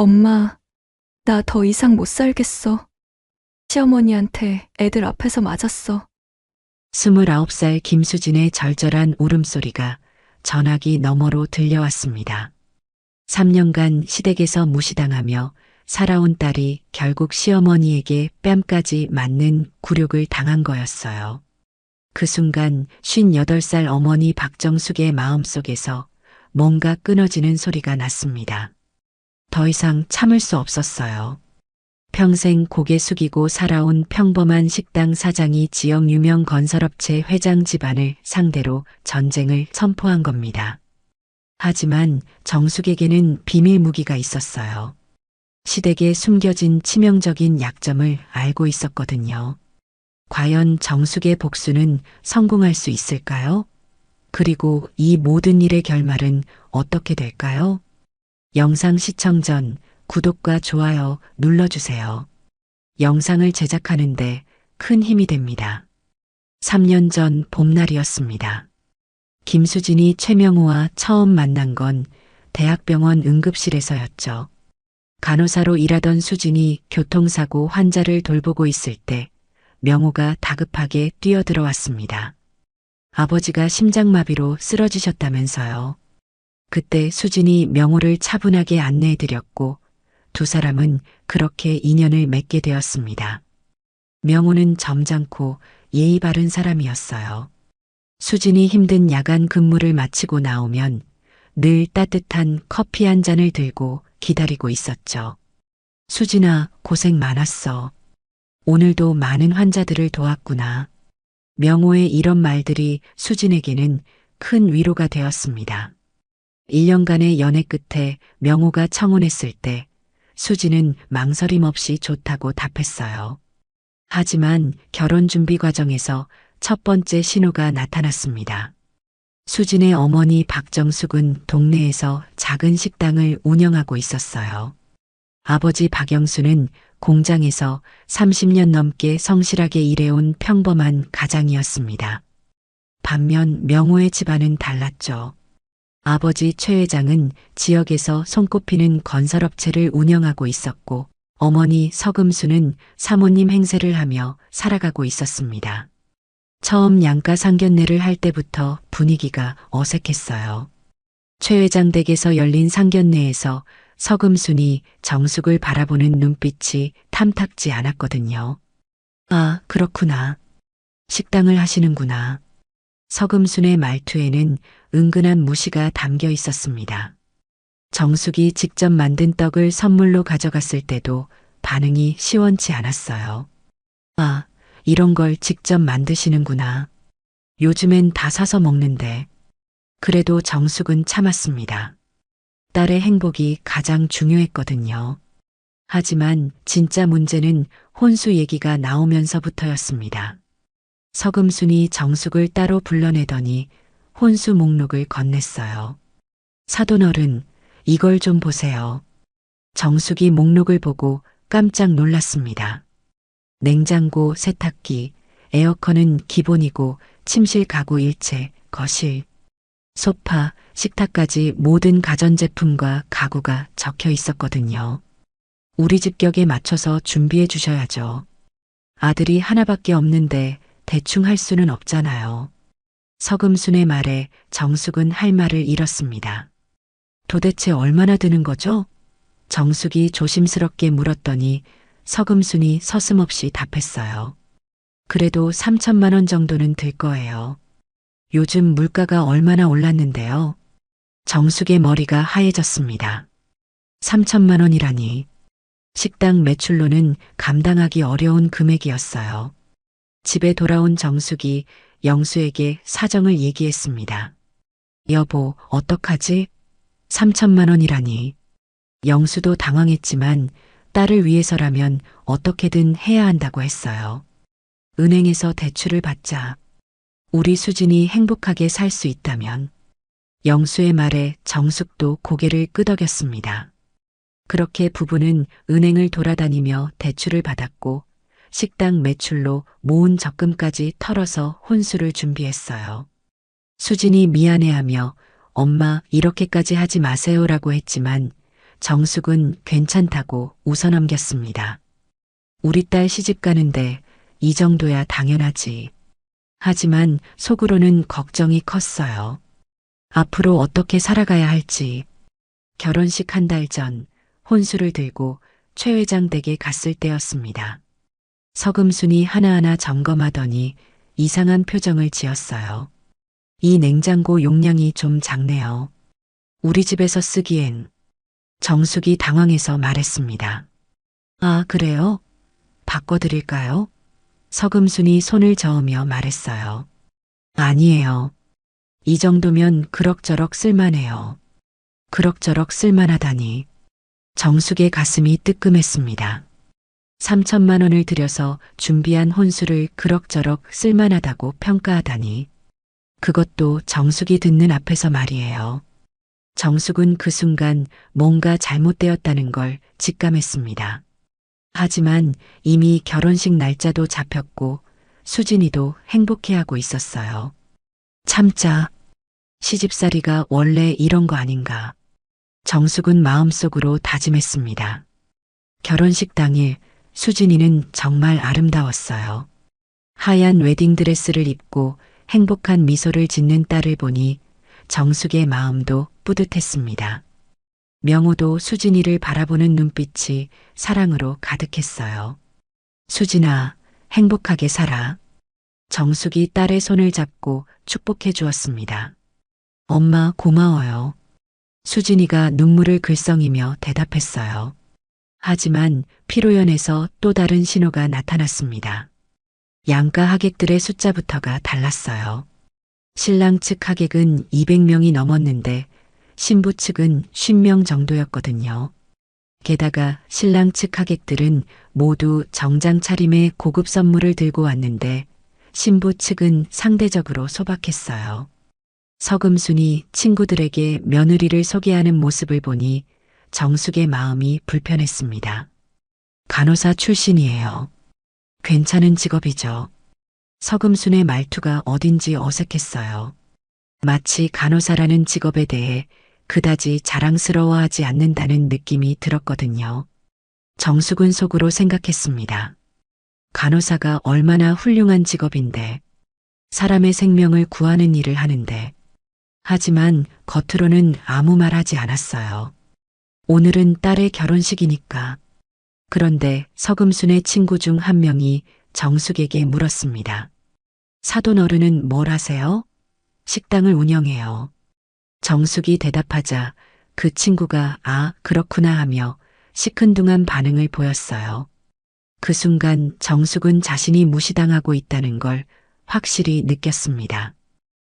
엄마, 나 더 이상 못 살겠어. 시어머니한테 애들 앞에서 맞았어. 29살 김수진의 절절한 울음소리가 전화기 너머로 들려왔습니다. 3년간 시댁에서 무시당하며 살아온 딸이 결국 시어머니에게 뺨까지 맞는 굴욕을 당한 거였어요. 그 순간 58살 어머니 박정숙의 마음속에서 뭔가 끊어지는 소리가 났습니다. 더 이상 참을 수 없었어요. 평생 고개 숙이고 살아온 평범한 식당 사장이 지역 유명 건설업체 회장 집안을 상대로 전쟁을 선포한 겁니다. 하지만 정숙에게는 비밀 무기가 있었어요. 시댁에 숨겨진 치명적인 약점을 알고 있었거든요. 과연 정숙의 복수는 성공할 수 있을까요? 그리고 이 모든 일의 결말은 어떻게 될까요? 영상 시청 전 구독과 좋아요 눌러주세요. 영상을 제작하는데 큰 힘이 됩니다. 3년 전 봄날이었습니다. 김수진이 최명우와 처음 만난 건 대학병원 응급실에서였죠. 간호사로 일하던 수진이 교통사고 환자를 돌보고 있을 때 명우가 다급하게 뛰어들어왔습니다. 아버지가 심장마비로 쓰러지셨다면서요. 그때 수진이 명우를 차분하게 안내해드렸고 두 사람은 그렇게 인연을 맺게 되었습니다. 명우는 점잖고 예의 바른 사람이었어요. 수진이 힘든 야간 근무를 마치고 나오면 늘 따뜻한 커피 한 잔을 들고 기다리고 있었죠. 수진아, 고생 많았어. 오늘도 많은 환자들을 도왔구나. 명호의 이런 말들이 수진에게는 큰 위로가 되었습니다. 1년간의 연애 끝에 명호가 청혼했을 때 수진은 망설임 없이 좋다고 답했어요. 하지만 결혼 준비 과정에서 첫 번째 신호가 나타났습니다. 수진의 어머니 박정숙은 동네에서 작은 식당을 운영하고 있었어요. 아버지 박영수는 공장에서 30년 넘게 성실하게 일해온 평범한 가장이었습니다. 반면 명호의 집안은 달랐죠. 아버지 최 회장은 지역에서 손꼽히는 건설업체를 운영하고 있었고 어머니 서금수는 사모님 행세를 하며 살아가고 있었습니다. 처음 양가 상견례를 할 때부터 분위기가 어색했어요. 최 회장 댁에서 열린 상견례에서 서금순이 정숙을 바라보는 눈빛이 탐탁지 않았거든요. 아, 그렇구나. 식당을 하시는구나. 서금순의 말투에는 은근한 무시가 담겨 있었습니다. 정숙이 직접 만든 떡을 선물로 가져갔을 때도 반응이 시원치 않았어요. 아, 이런 걸 직접 만드시는구나. 요즘엔 다 사서 먹는데. 그래도 정숙은 참았습니다. 딸의 행복이 가장 중요했거든요. 하지만 진짜 문제는 혼수 얘기가 나오면서부터였습니다. 서금순이 정숙을 따로 불러내더니 혼수 목록을 건넸어요. 사돈어른, 이걸 좀 보세요. 정숙이 목록을 보고 깜짝 놀랐습니다. 냉장고, 세탁기, 에어컨은 기본이고 침실 가구 일체, 거실, 소파, 식탁까지 모든 가전제품과 가구가 적혀 있었거든요. 우리 집 격에 맞춰서 준비해 주셔야죠. 아들이 하나밖에 없는데 대충 할 수는 없잖아요. 서금순의 말에 정숙은 할 말을 잃었습니다. 도대체 얼마나 드는 거죠? 정숙이 조심스럽게 물었더니 서금순이 서슴없이 답했어요. 그래도 3천만 원 정도는 들 거예요. 요즘 물가가 얼마나 올랐는데요. 정숙의 머리가 하얘졌습니다. 3천만 원이라니. 식당 매출로는 감당하기 어려운 금액이었어요. 집에 돌아온 정숙이 영수에게 사정을 얘기했습니다. 여보, 어떡하지? 3천만 원이라니. 영수도 당황했지만 딸을 위해서라면 어떻게든 해야 한다고 했어요. 은행에서 대출을 받자. 우리 수진이 행복하게 살 수 있다면. 영수의 말에 정숙도 고개를 끄덕였습니다. 그렇게 부부는 은행을 돌아다니며 대출을 받았고 식당 매출로 모은 적금까지 털어서 혼수를 준비했어요. 수진이 미안해하며 엄마 이렇게까지 하지 마세요라고 했지만 정숙은 괜찮다고 웃어넘겼습니다. 우리 딸 시집 가는데 이 정도야 당연하지. 하지만 속으로는 걱정이 컸어요. 앞으로 어떻게 살아가야 할지. 결혼식 한 달 전 혼수를 들고 최 회장 댁에 갔을 때였습니다. 서금순이 하나하나 점검하더니 이상한 표정을 지었어요. 이 냉장고 용량이 좀 작네요. 우리 집에서 쓰기엔. 정숙이 당황해서 말했습니다. 아, 그래요? 바꿔드릴까요? 서금순이 손을 저으며 말했어요. 아니에요. 이 정도면 그럭저럭 쓸만해요. 그럭저럭 쓸만하다니. 정숙의 가슴이 뜨끔했습니다. 3천만 원을 들여서 준비한 혼수를 그럭저럭 쓸만하다고 평가하다니. 그것도 정숙이 듣는 앞에서 말이에요. 정숙은 그 순간 뭔가 잘못되었다는 걸 직감했습니다. 하지만 이미 결혼식 날짜도 잡혔고 수진이도 행복해하고 있었어요. 참자. 시집살이가 원래 이런 거 아닌가. 정숙은 마음속으로 다짐했습니다. 결혼식 당일 수진이는 정말 아름다웠어요. 하얀 웨딩드레스를 입고 행복한 미소를 짓는 딸을 보니 정숙의 마음도 뿌듯했습니다. 명호도 수진이를 바라보는 눈빛이 사랑으로 가득했어요. 수진아, 행복하게 살아. 정숙이 딸의 손을 잡고 축복해 주었습니다. 엄마 고마워요. 수진이가 눈물을 글썽이며 대답했어요. 하지만 피로연에서 또 다른 신호가 나타났습니다. 양가 하객들의 숫자부터가 달랐어요. 신랑 측 하객은 200명이 넘었는데 신부 측은 50명 정도였거든요. 게다가 신랑 측 하객들은 모두 정장 차림의 고급 선물을 들고 왔는데 신부 측은 상대적으로 소박했어요. 서금순이 친구들에게 며느리를 소개하는 모습을 보니 정숙의 마음이 불편했습니다. 간호사 출신이에요. 괜찮은 직업이죠. 서금순의 말투가 어딘지 어색했어요. 마치 간호사라는 직업에 대해 그다지 자랑스러워하지 않는다는 느낌이 들었거든요. 정숙은 속으로 생각했습니다. 간호사가 얼마나 훌륭한 직업인데, 사람의 생명을 구하는 일을 하는데, 하지만 겉으로는 아무 말 하지 않았어요. 오늘은 딸의 결혼식이니까. 그런데 서금순의 친구 중 한 명이 정숙에게 물었습니다. 사돈 어른은 뭘 하세요? 식당을 운영해요. 정숙이 대답하자 그 친구가 아, 그렇구나 하며 시큰둥한 반응을 보였어요. 그 순간 정숙은 자신이 무시당하고 있다는 걸 확실히 느꼈습니다.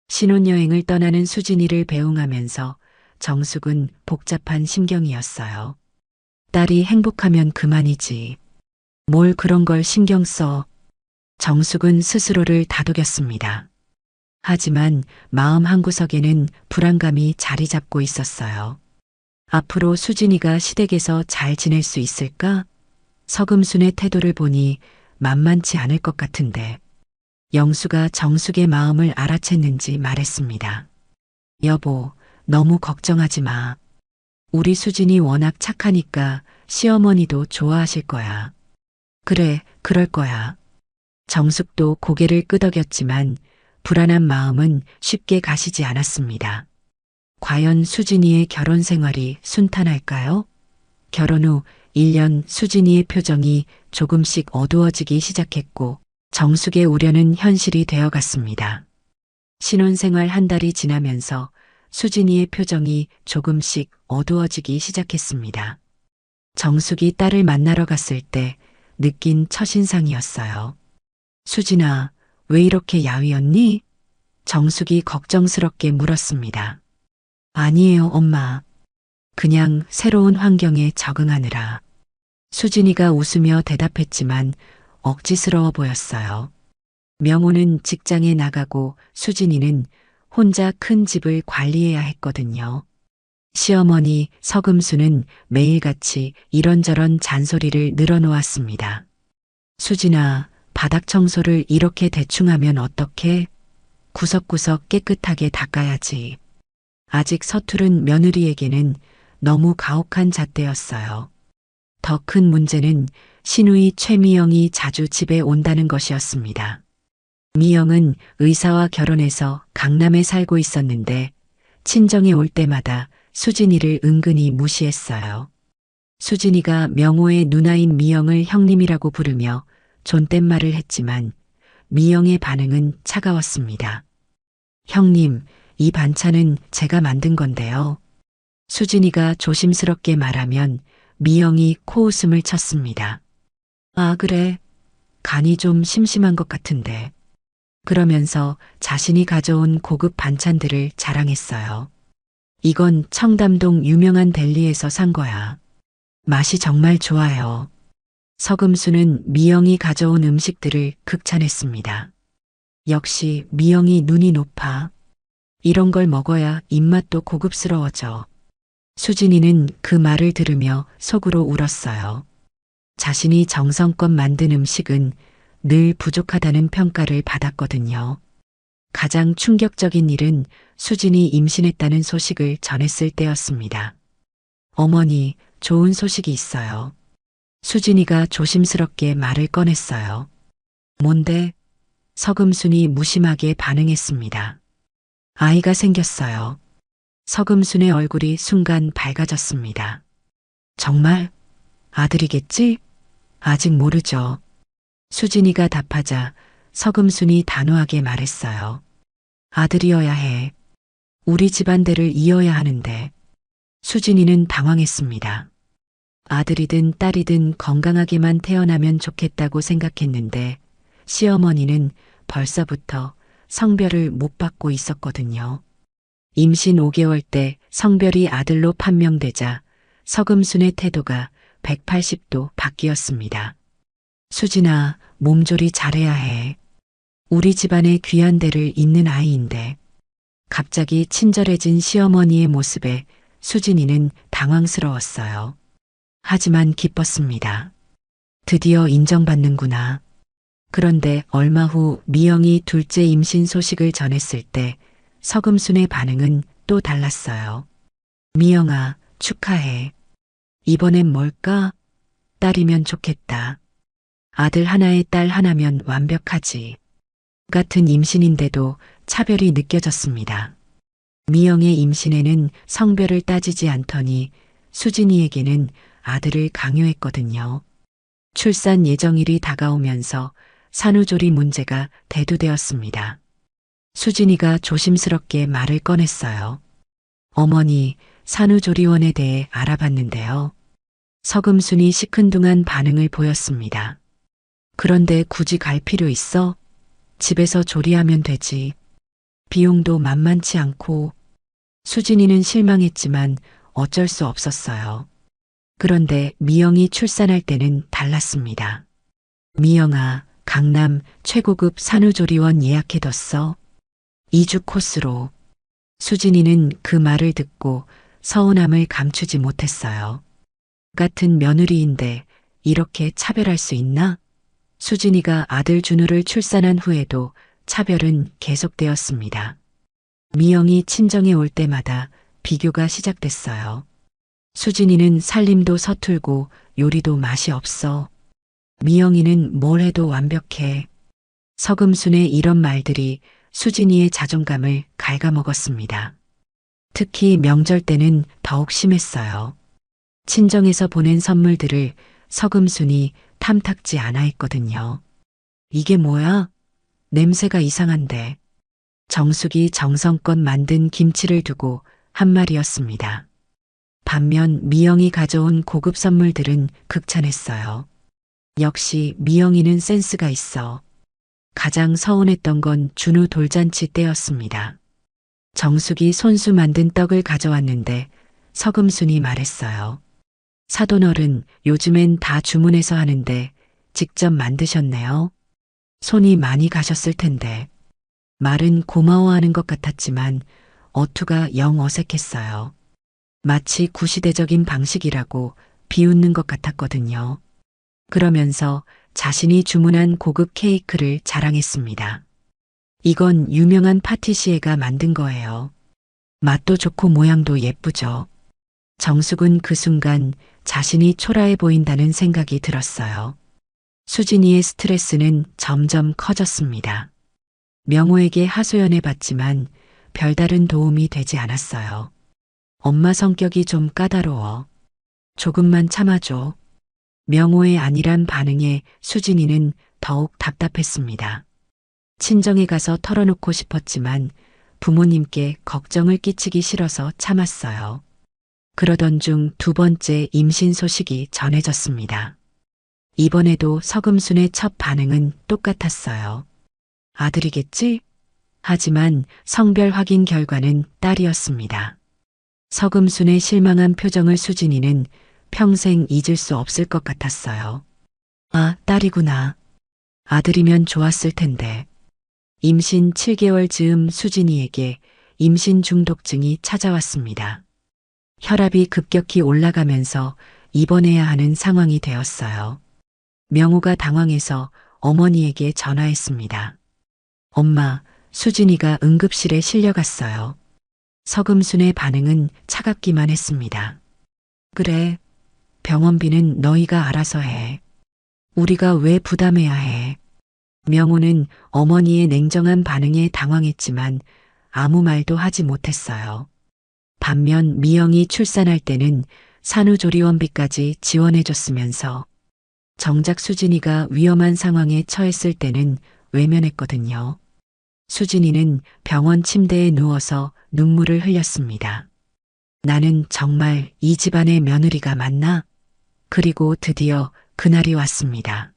신혼여행을 떠나는 수진이를 배웅하면서 정숙은 복잡한 심경이었어요. 딸이 행복하면 그만이지. 뭘 그런 걸 신경 써. 정숙은 스스로를 다독였습니다. 하지만 마음 한구석에는 불안감이 자리 잡고 있었어요. 앞으로 수진이가 시댁에서 잘 지낼 수 있을까? 서금순의 태도를 보니 만만치 않을 것 같은데 영수가 정숙의 마음을 알아챘는지 말했습니다. 여보, 너무 걱정하지 마. 우리 수진이 워낙 착하니까 시어머니도 좋아하실 거야. 그래, 그럴 거야. 정숙도 고개를 끄덕였지만 불안한 마음은 쉽게 가시지 않았습니다. 과연 수진이의 결혼 생활이 순탄할까요? 결혼 후 1년 수진이의 표정이 조금씩 어두워지기 시작했고 정숙의 우려는 현실이 되어갔습니다. 신혼생활 한 달이 지나면서 수진이의 표정이 조금씩 어두워지기 시작했습니다. 정숙이 딸을 만나러 갔을 때 느낀 첫인상이었어요. 수진아, 왜 이렇게 야위었니? 정숙이 걱정스럽게 물었습니다. 아니에요, 엄마. 그냥 새로운 환경에 적응하느라. 수진이가 웃으며 대답했지만 억지스러워 보였어요. 명호는 직장에 나가고 수진이는 혼자 큰 집을 관리해야 했거든요. 시어머니 서금수는 매일같이 이런저런 잔소리를 늘어놓았습니다. 수진아, 바닥 청소를 이렇게 대충 하면 어떡해? 구석구석 깨끗하게 닦아야지. 아직 서투른 며느리에게는 너무 가혹한 잣대였어요. 더 큰 문제는 시누이 최미영이 자주 집에 온다는 것이었습니다. 미영은 의사와 결혼해서 강남에 살고 있었는데 친정에 올 때마다 수진이를 은근히 무시했어요. 수진이가 명호의 누나인 미영을 형님이라고 부르며 존댓말을 했지만 미영의 반응은 차가웠습니다. 형님, 이 반찬은 제가 만든 건데요. 수진이가 조심스럽게 말하면 미영이 코웃음을 쳤습니다. 아, 그래. 간이 좀 심심한 것 같은데. 그러면서 자신이 가져온 고급 반찬들을 자랑했어요. 이건 청담동 유명한 델리에서 산 거야. 맛이 정말 좋아요. 서금수는 미영이 가져온 음식들을 극찬했습니다. 역시 미영이 눈이 높아. 이런 걸 먹어야 입맛도 고급스러워져. 수진이는 그 말을 들으며 속으로 울었어요. 자신이 정성껏 만든 음식은 늘 부족하다는 평가를 받았거든요. 가장 충격적인 일은 수진이 임신했다는 소식을 전했을 때였습니다. 어머니, 좋은 소식이 있어요. 수진이가 조심스럽게 말을 꺼냈어요. 뭔데? 서금순이 무심하게 반응했습니다. 아이가 생겼어요. 서금순의 얼굴이 순간 밝아졌습니다. 정말? 아들이겠지? 아직 모르죠. 수진이가 답하자 서금순이 단호하게 말했어요. 아들이어야 해. 우리 집안대를 이어야 하는데. 수진이는 당황했습니다. 아들이든 딸이든 건강하게만 태어나면 좋겠다고 생각했는데 시어머니는 벌써부터 성별을 못 받고 있었거든요. 임신 5개월 때 성별이 아들로 판명되자 서금순의 태도가 180도 바뀌었습니다. 수진아, 몸조리 잘해야 해. 우리 집안의 귀한 대를 잇는 아이인데. 갑자기 친절해진 시어머니의 모습에 수진이는 당황스러웠어요. 하지만 기뻤습니다. 드디어 인정받는구나. 그런데 얼마 후 미영이 둘째 임신 소식을 전했을 때 서금순의 반응은 또 달랐어요. 미영아, 축하해. 이번엔 뭘까? 딸이면 좋겠다. 아들 하나에 딸 하나면 완벽하지. 같은 임신인데도 차별이 느껴졌습니다. 미영의 임신에는 성별을 따지지 않더니 수진이에게는 아들을 강요했거든요. 출산 예정일이 다가오면서 산후조리 문제가 대두되었습니다. 수진이가 조심스럽게 말을 꺼냈어요. 어머니, 산후조리원에 대해 알아봤는데요. 서금순이 시큰둥한 반응을 보였습니다. 그런데 굳이 갈 필요 있어? 집에서 조리하면 되지. 비용도 만만치 않고. 수진이는 실망했지만 어쩔 수 없었어요. 그런데 미영이 출산할 때는 달랐습니다. 미영아, 강남 최고급 산후조리원 예약해뒀어. 2주 코스로. 수진이는 그 말을 듣고 서운함을 감추지 못했어요. 같은 며느리인데 이렇게 차별할 수 있나? 수진이가 아들 준우를 출산한 후에도 차별은 계속되었습니다. 미영이 친정에 올 때마다 비교가 시작됐어요. 수진이는 살림도 서툴고 요리도 맛이 없어. 미영이는 뭘 해도 완벽해. 서금순의 이런 말들이 수진이의 자존감을 갉아먹었습니다. 특히 명절 때는 더욱 심했어요. 친정에서 보낸 선물들을 서금순이 탐탁지 않아 했거든요. 이게 뭐야? 냄새가 이상한데. 정숙이 정성껏 만든 김치를 두고 한 말이었습니다. 반면 미영이 가져온 고급 선물들은 극찬했어요. 역시 미영이는 센스가 있어. 가장 서운했던 건 준우 돌잔치 때였습니다. 정숙이 손수 만든 떡을 가져왔는데 서금순이 말했어요. 사돈어른, 요즘엔 다 주문해서 하는데 직접 만드셨네요. 손이 많이 가셨을 텐데. 말은 고마워하는 것 같았지만 어투가 영 어색했어요. 마치 구시대적인 방식이라고 비웃는 것 같았거든요. 그러면서 자신이 주문한 고급 케이크를 자랑했습니다. 이건 유명한 파티시에가 만든 거예요. 맛도 좋고 모양도 예쁘죠. 정숙은 그 순간 자신이 초라해 보인다는 생각이 들었어요. 수진이의 스트레스는 점점 커졌습니다. 명호에게 하소연해봤지만 별다른 도움이 되지 않았어요. 엄마 성격이 좀 까다로워. 조금만 참아줘. 명호의 안일한 반응에 수진이는 더욱 답답했습니다. 친정에 가서 털어놓고 싶었지만 부모님께 걱정을 끼치기 싫어서 참았어요. 그러던 중 두 번째 임신 소식이 전해졌습니다. 이번에도 서금순의 첫 반응은 똑같았어요. 아들이겠지? 하지만 성별 확인 결과는 딸이었습니다. 서금순의 실망한 표정을 수진이는 평생 잊을 수 없을 것 같았어요. 아, 딸이구나. 아들이면 좋았을 텐데. 임신 7개월 즈음 수진이에게 임신 중독증이 찾아왔습니다. 혈압이 급격히 올라가면서 입원해야 하는 상황이 되었어요. 명호가 당황해서 어머니에게 전화했습니다. 엄마, 수진이가 응급실에 실려갔어요. 서금순의 반응은 차갑기만 했습니다. 그래, 병원비는 너희가 알아서 해. 우리가 왜 부담해야 해? 명호는 어머니의 냉정한 반응에 당황했지만 아무 말도 하지 못했어요. 반면 미영이 출산할 때는 산후조리원비까지 지원해줬으면서 정작 수진이가 위험한 상황에 처했을 때는 외면했거든요. 수진이는 병원 침대에 누워서 눈물을 흘렸습니다. 나는 정말 이 집안의 며느리가 맞나? 그리고 드디어 그날이 왔습니다.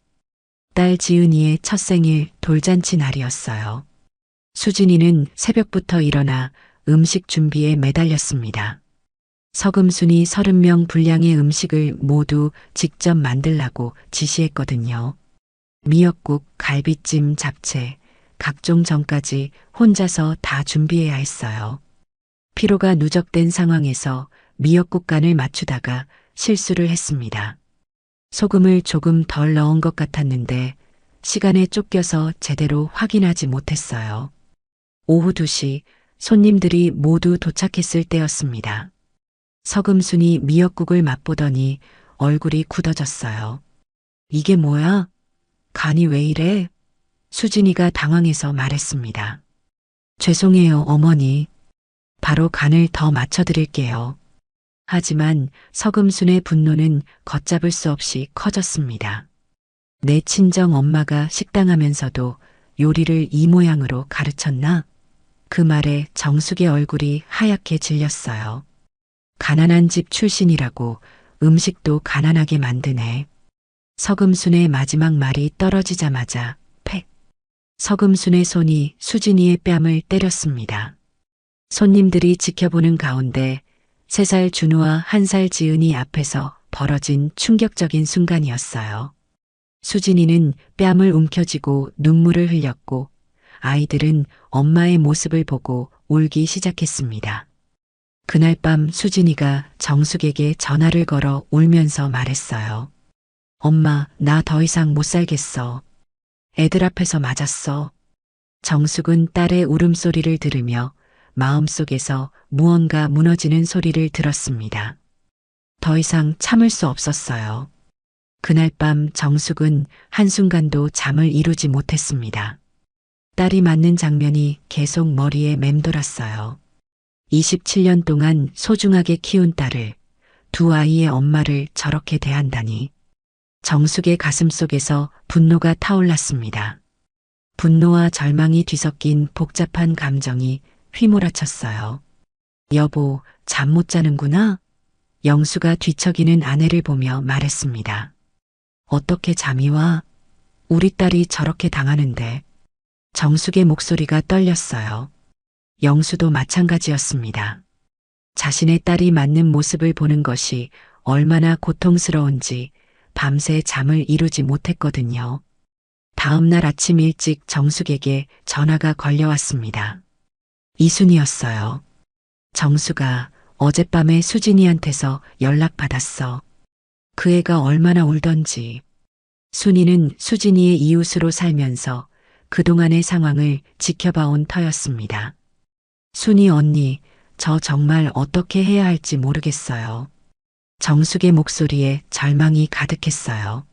딸 지은이의 첫 생일 돌잔치 날이었어요. 수진이는 새벽부터 일어나 음식 준비에 매달렸습니다. 서금순이 30명 분량의 음식을 모두 직접 만들라고 지시했거든요. 미역국, 갈비찜, 잡채, 각종 전까지 혼자서 다 준비해야 했어요. 피로가 누적된 상황에서 미역국 간을 맞추다가 실수를 했습니다. 소금을 조금 덜 넣은 것 같았는데 시간에 쫓겨서 제대로 확인하지 못했어요. 오후 2시 손님들이 모두 도착했을 때였습니다. 서금순이 미역국을 맛보더니 얼굴이 굳어졌어요. 이게 뭐야? 간이 왜 이래? 수진이가 당황해서 말했습니다. 죄송해요, 어머니. 바로 간을 더 맞춰드릴게요. 하지만 서금순의 분노는 걷잡을 수 없이 커졌습니다. 내 친정 엄마가 식당하면서도 요리를 이 모양으로 가르쳤나? 그 말에 정숙의 얼굴이 하얗게 질렸어요. 가난한 집 출신이라고 음식도 가난하게 만드네. 서금순의 마지막 말이 떨어지자마자 팩. 서금순의 손이 수진이의 뺨을 때렸습니다. 손님들이 지켜보는 가운데 3살 준우와 1살 지은이 앞에서 벌어진 충격적인 순간이었어요. 수진이는 뺨을 움켜쥐고 눈물을 흘렸고 아이들은 엄마의 모습을 보고 울기 시작했습니다. 그날 밤 수진이가 정숙에게 전화를 걸어 울면서 말했어요. 엄마, 나 더 이상 못 살겠어. 애들 앞에서 맞았어. 정숙은 딸의 울음소리를 들으며 마음속에서 무언가 무너지는 소리를 들었습니다. 더 이상 참을 수 없었어요. 그날 밤 정숙은 한순간도 잠을 이루지 못했습니다. 딸이 맞는 장면이 계속 머리에 맴돌았어요. 27년 동안 소중하게 키운 딸을, 두 아이의 엄마를 저렇게 대한다니. 정숙의 가슴 속에서 분노가 타올랐습니다. 분노와 절망이 뒤섞인 복잡한 감정이 휘몰아쳤어요. 여보, 잠 못 자는구나? 영수가 뒤척이는 아내를 보며 말했습니다. 어떻게 잠이 와? 우리 딸이 저렇게 당하는데. 정숙의 목소리가 떨렸어요. 영수도 마찬가지였습니다. 자신의 딸이 맞는 모습을 보는 것이 얼마나 고통스러운지 밤새 잠을 이루지 못했거든요. 다음 날 아침 일찍 정숙에게 전화가 걸려왔습니다. 이순이었어요. 정수가 어젯밤에 수진이한테서 연락받았어. 그 애가 얼마나 울던지. 순이는 수진이의 이웃으로 살면서 그동안의 상황을 지켜봐온 터였습니다. 순이 언니, 저 정말 어떻게 해야 할지 모르겠어요. 정숙의 목소리에 절망이 가득했어요.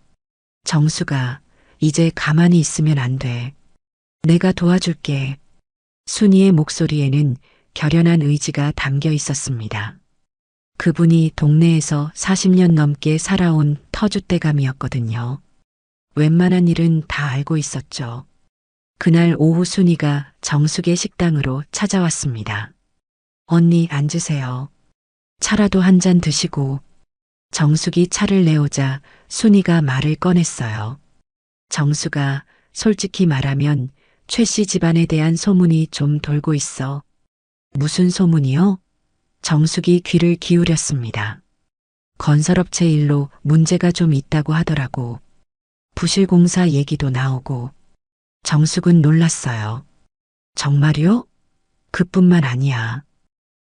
정숙아, 이제 가만히 있으면 안 돼. 내가 도와줄게. 순이의 목소리에는 결연한 의지가 담겨 있었습니다. 그분이 동네에서 40년 넘게 살아온 터줏대감이었거든요. 웬만한 일은 다 알고 있었죠. 그날 오후 순이가 정숙의 식당으로 찾아왔습니다. 언니 앉으세요. 차라도 한 잔 드시고. 정숙이 차를 내오자 순이가 말을 꺼냈어요. 정숙아, 솔직히 말하면 최 씨 집안에 대한 소문이 좀 돌고 있어. 무슨 소문이요? 정숙이 귀를 기울였습니다. 건설업체 일로 문제가 좀 있다고 하더라고. 부실공사 얘기도 나오고. 정숙은 놀랐어요. 정말요? 그뿐만 아니야.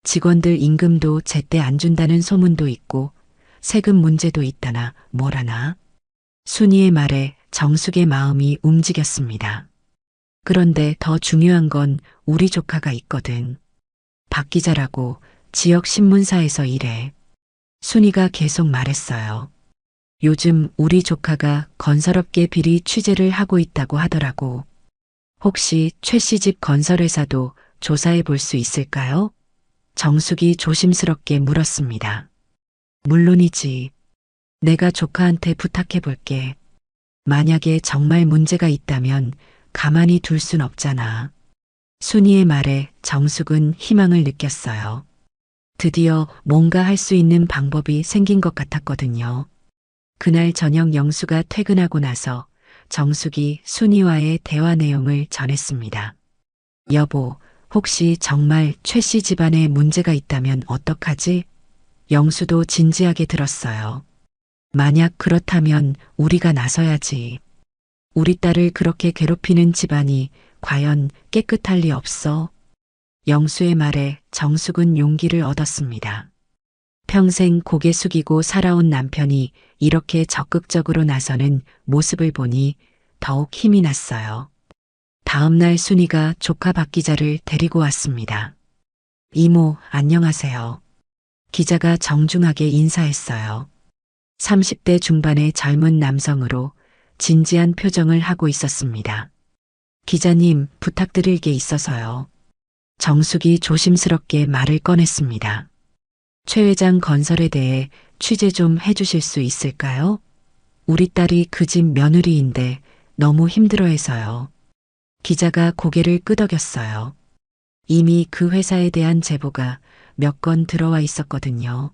직원들 임금도 제때 안 준다는 소문도 있고 세금 문제도 있다나 뭐라나. 순이의 말에 정숙의 마음이 움직였습니다. 그런데 더 중요한 건 우리 조카가 있거든. 박 기자라고 지역 신문사에서 일해. 순이가 계속 말했어요. 요즘 우리 조카가 건설업계 비리 취재를 하고 있다고 하더라고. 혹시 최 씨 집 건설회사도 조사해 볼 수 있을까요? 정숙이 조심스럽게 물었습니다. 물론이지. 내가 조카한테 부탁해 볼게. 만약에 정말 문제가 있다면 가만히 둘 순 없잖아. 순이의 말에 정숙은 희망을 느꼈어요. 드디어 뭔가 할 수 있는 방법이 생긴 것 같았거든요. 그날 저녁 영수가 퇴근하고 나서 정숙이 순이와의 대화 내용을 전했습니다. 여보, 혹시 정말 최 씨 집안에 문제가 있다면 어떡하지? 영수도 진지하게 들었어요. 만약 그렇다면 우리가 나서야지. 우리 딸을 그렇게 괴롭히는 집안이 과연 깨끗할 리 없어? 영수의 말에 정숙은 용기를 얻었습니다. 평생 고개 숙이고 살아온 남편이 이렇게 적극적으로 나서는 모습을 보니 더욱 힘이 났어요. 다음 날 순이가 조카 박 기자를 데리고 왔습니다. 이모, 안녕하세요. 기자가 정중하게 인사했어요. 30대 중반의 젊은 남성으로 진지한 표정을 하고 있었습니다. 기자님, 부탁드릴 게 있어서요. 정숙이 조심스럽게 말을 꺼냈습니다. 최 회장 건설에 대해 취재 좀 해주실 수 있을까요? 우리 딸이 그 집 며느리인데 너무 힘들어해서요. 기자가 고개를 끄덕였어요. 이미 그 회사에 대한 제보가 몇 건 들어와 있었거든요.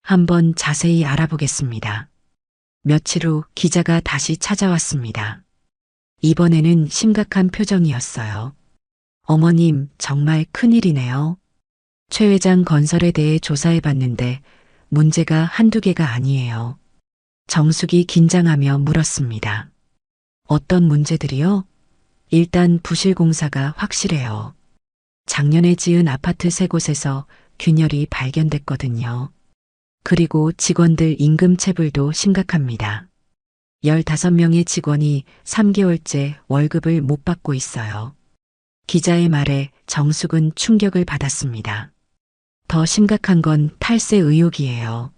한번 자세히 알아보겠습니다. 며칠 후 기자가 다시 찾아왔습니다. 이번에는 심각한 표정이었어요. 어머님, 정말 큰일이네요. 최 회장 건설에 대해 조사해봤는데 문제가 한두 개가 아니에요. 정숙이 긴장하며 물었습니다. 어떤 문제들이요? 일단 부실공사가 확실해요. 작년에 지은 아파트 세 곳에서 균열이 발견됐거든요. 그리고 직원들 임금 체불도 심각합니다. 15명의 직원이 3개월째 월급을 못 받고 있어요. 기자의 말에 정숙은 충격을 받았습니다. 더 심각한 건 탈세 의혹이에요.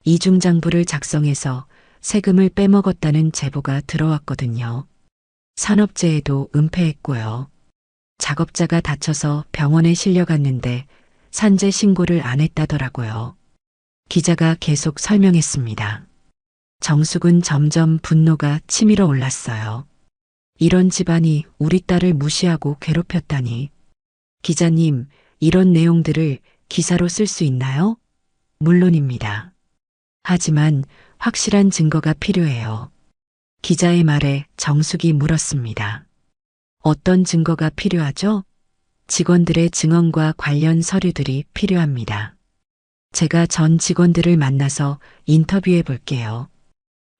이중장부를 작성해서 세금을 빼먹었다는 제보가 들어왔거든요. 산업재해도 은폐했고요. 작업자가 다쳐서 병원에 실려갔는데 산재 신고를 안 했다더라고요. 기자가 계속 설명했습니다. 정숙은 점점 분노가 치밀어 올랐어요. 이런 집안이 우리 딸을 무시하고 괴롭혔다니. 기자님, 이런 내용들을 기사로 쓸 수 있나요? 물론입니다. 하지만 확실한 증거가 필요해요. 기자의 말에 정숙이 물었습니다. 어떤 증거가 필요하죠? 직원들의 증언과 관련 서류들이 필요합니다. 제가 전 직원들을 만나서 인터뷰해 볼게요.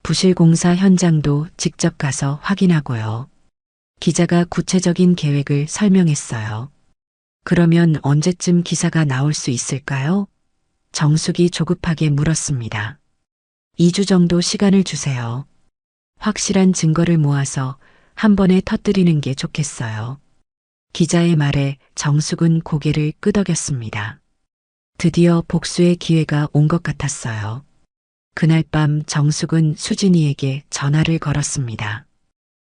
부실공사 현장도 직접 가서 확인하고요. 기자가 구체적인 계획을 설명했어요. 그러면 언제쯤 기사가 나올 수 있을까요? 정숙이 조급하게 물었습니다. 2주 정도 시간을 주세요. 확실한 증거를 모아서 한 번에 터뜨리는 게 좋겠어요. 기자의 말에 정숙은 고개를 끄덕였습니다. 드디어 복수의 기회가 온 것 같았어요. 그날 밤 정숙은 수진이에게 전화를 걸었습니다.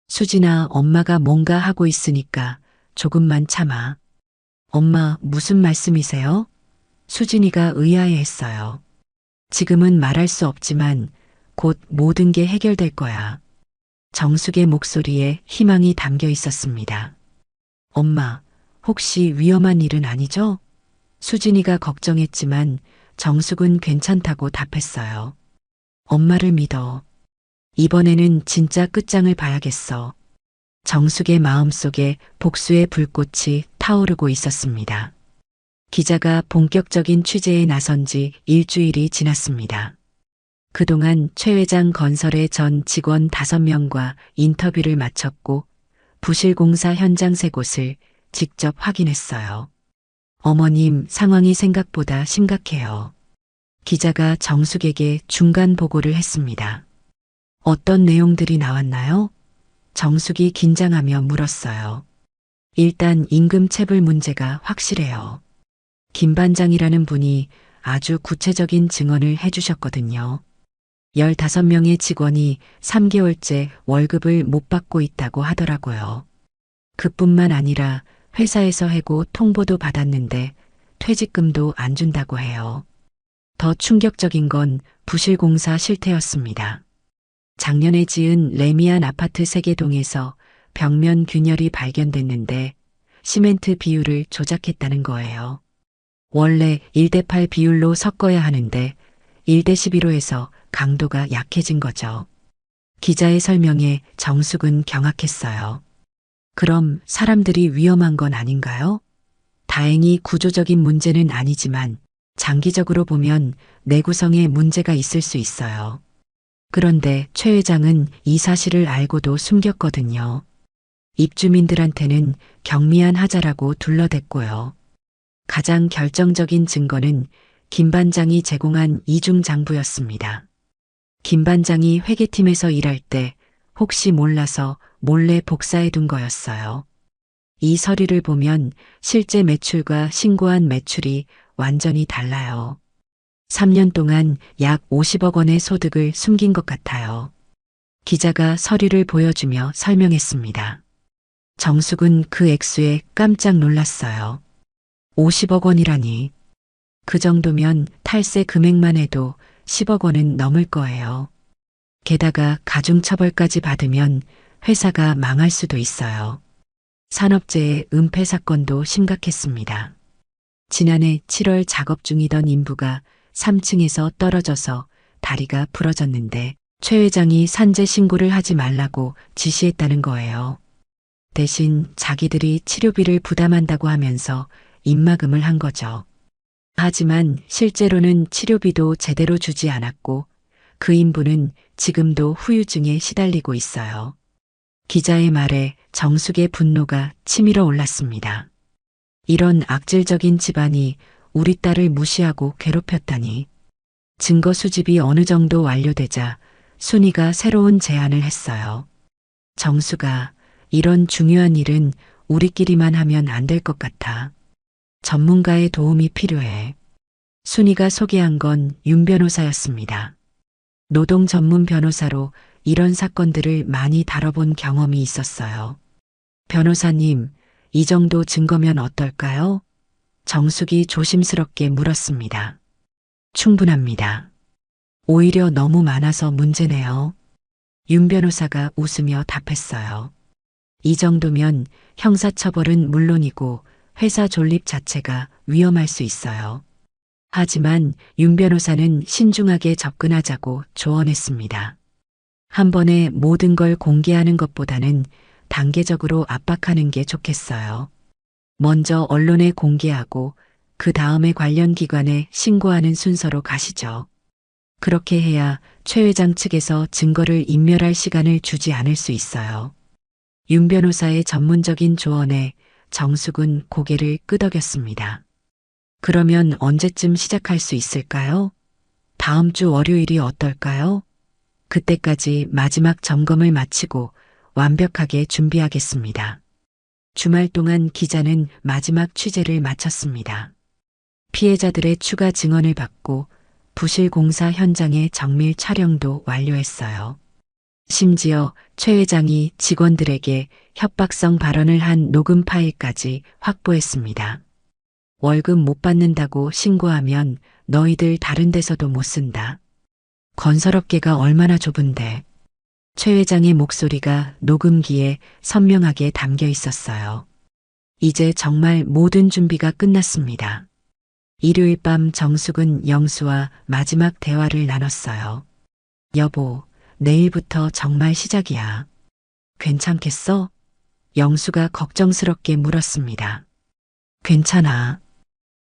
수진아, 엄마가 뭔가 하고 있으니까 조금만 참아. 엄마, 무슨 말씀이세요? 수진이가 의아해했어요. 지금은 말할 수 없지만 곧 모든 게 해결될 거야. 정숙의 목소리에 희망이 담겨 있었습니다. 엄마, 혹시 위험한 일은 아니죠? 수진이가 걱정했지만 정숙은 괜찮다고 답했어요. 엄마를 믿어. 이번에는 진짜 끝장을 봐야겠어. 정숙의 마음속에 복수의 불꽃이 타오르고 있었습니다. 기자가 본격적인 취재에 나선 지 일주일이 지났습니다. 그동안 최 회장 건설의 전 직원 5명과 인터뷰를 마쳤고 부실공사 현장 3곳을 직접 확인했어요. 어머님, 상황이 생각보다 심각해요. 기자가 정숙에게 중간 보고를 했습니다. 어떤 내용들이 나왔나요? 정숙이 긴장하며 물었어요. 일단 임금 체불 문제가 확실해요. 김 반장이라는 분이 아주 구체적인 증언을 해주셨거든요. 15명의 직원이 3개월째 월급을 못 받고 있다고 하더라고요. 그뿐만 아니라 회사에서 해고 통보도 받았는데 퇴직금도 안 준다고 해요. 더 충격적인 건 부실공사 실태였습니다. 작년에 지은 레미안 아파트 3개 동에서 벽면 균열이 발견됐는데 시멘트 비율을 조작했다는 거예요. 원래 1대8 비율로 섞어야 하는데 1대11로 해서 강도가 약해진 거죠. 기자의 설명에 정숙은 경악했어요. 그럼 사람들이 위험한 건 아닌가요? 다행히 구조적인 문제는 아니지만 장기적으로 보면 내구성에 문제가 있을 수 있어요. 그런데 최 회장은 이 사실을 알고도 숨겼거든요. 입주민들한테는 경미한 하자라고 둘러댔고요. 가장 결정적인 증거는 김 반장이 제공한 이중 장부였습니다. 김 반장이 회계팀에서 일할 때 혹시 몰라서 몰래 복사해 둔 거였어요. 이 서류를 보면 실제 매출과 신고한 매출이 완전히 달라요. 3년 동안 약 50억 원의 소득을 숨긴 것 같아요. 기자가 서류를 보여주며 설명했습니다. 정숙은 그 액수에 깜짝 놀랐어요. 50억 원이라니. 그 정도면 탈세 금액만 해도 10억 원은 넘을 거예요. 게다가 가중처벌까지 받으면 회사가 망할 수도 있어요. 산업재해 은폐 사건도 심각했습니다. 지난해 7월 작업 중이던 인부가 3층에서 떨어져서 다리가 부러졌는데 최 회장이 산재 신고를 하지 말라고 지시했다는 거예요. 대신 자기들이 치료비를 부담한다고 하면서 입막음을 한 거죠. 하지만 실제로는 치료비도 제대로 주지 않았고 그 인부는 지금도 후유증에 시달리고 있어요. 기자의 말에 정숙의 분노가 치밀어 올랐습니다. 이런 악질적인 집안이 우리 딸을 무시하고 괴롭혔다니. 증거 수집이 어느 정도 완료되자 순이가 새로운 제안을 했어요. 정수가, 이런 중요한 일은 우리끼리만 하면 안 될 것 같아. 전문가의 도움이 필요해. 순이가 소개한 건 윤 변호사였습니다. 노동 전문 변호사로 이런 사건들을 많이 다뤄본 경험이 있었어요. 변호사님, 이 정도 증거면 어떨까요? 정숙이 조심스럽게 물었습니다. 충분합니다. 오히려 너무 많아서 문제네요. 윤 변호사가 웃으며 답했어요. 이 정도면 형사처벌은 물론이고 회사 존립 자체가 위험할 수 있어요. 하지만 윤 변호사는 신중하게 접근하자고 조언했습니다. 한 번에 모든 걸 공개하는 것보다는 단계적으로 압박하는 게 좋겠어요. 먼저 언론에 공개하고 그 다음에 관련 기관에 신고하는 순서로 가시죠. 그렇게 해야 최 회장 측에서 증거를 인멸할 시간을 주지 않을 수 있어요. 윤 변호사의 전문적인 조언에 정숙은 고개를 끄덕였습니다. 그러면 언제쯤 시작할 수 있을까요? 다음 주 월요일이 어떨까요? 그때까지 마지막 점검을 마치고 완벽하게 준비하겠습니다. 주말 동안 기자는 마지막 취재를 마쳤습니다. 피해자들의 추가 증언을 받고 부실 공사 현장의 정밀 촬영도 완료했어요. 심지어 최 회장이 직원들에게 협박성 발언을 한 녹음 파일까지 확보했습니다. 월급 못 받는다고 신고하면 너희들 다른 데서도 못 쓴다. 건설업계가 얼마나 좁은데. 최 회장의 목소리가 녹음기에 선명하게 담겨 있었어요. 이제 정말 모든 준비가 끝났습니다. 일요일 밤 정숙은 영수와 마지막 대화를 나눴어요. 여보, 내일부터 정말 시작이야. 괜찮겠어? 영수가 걱정스럽게 물었습니다. 괜찮아.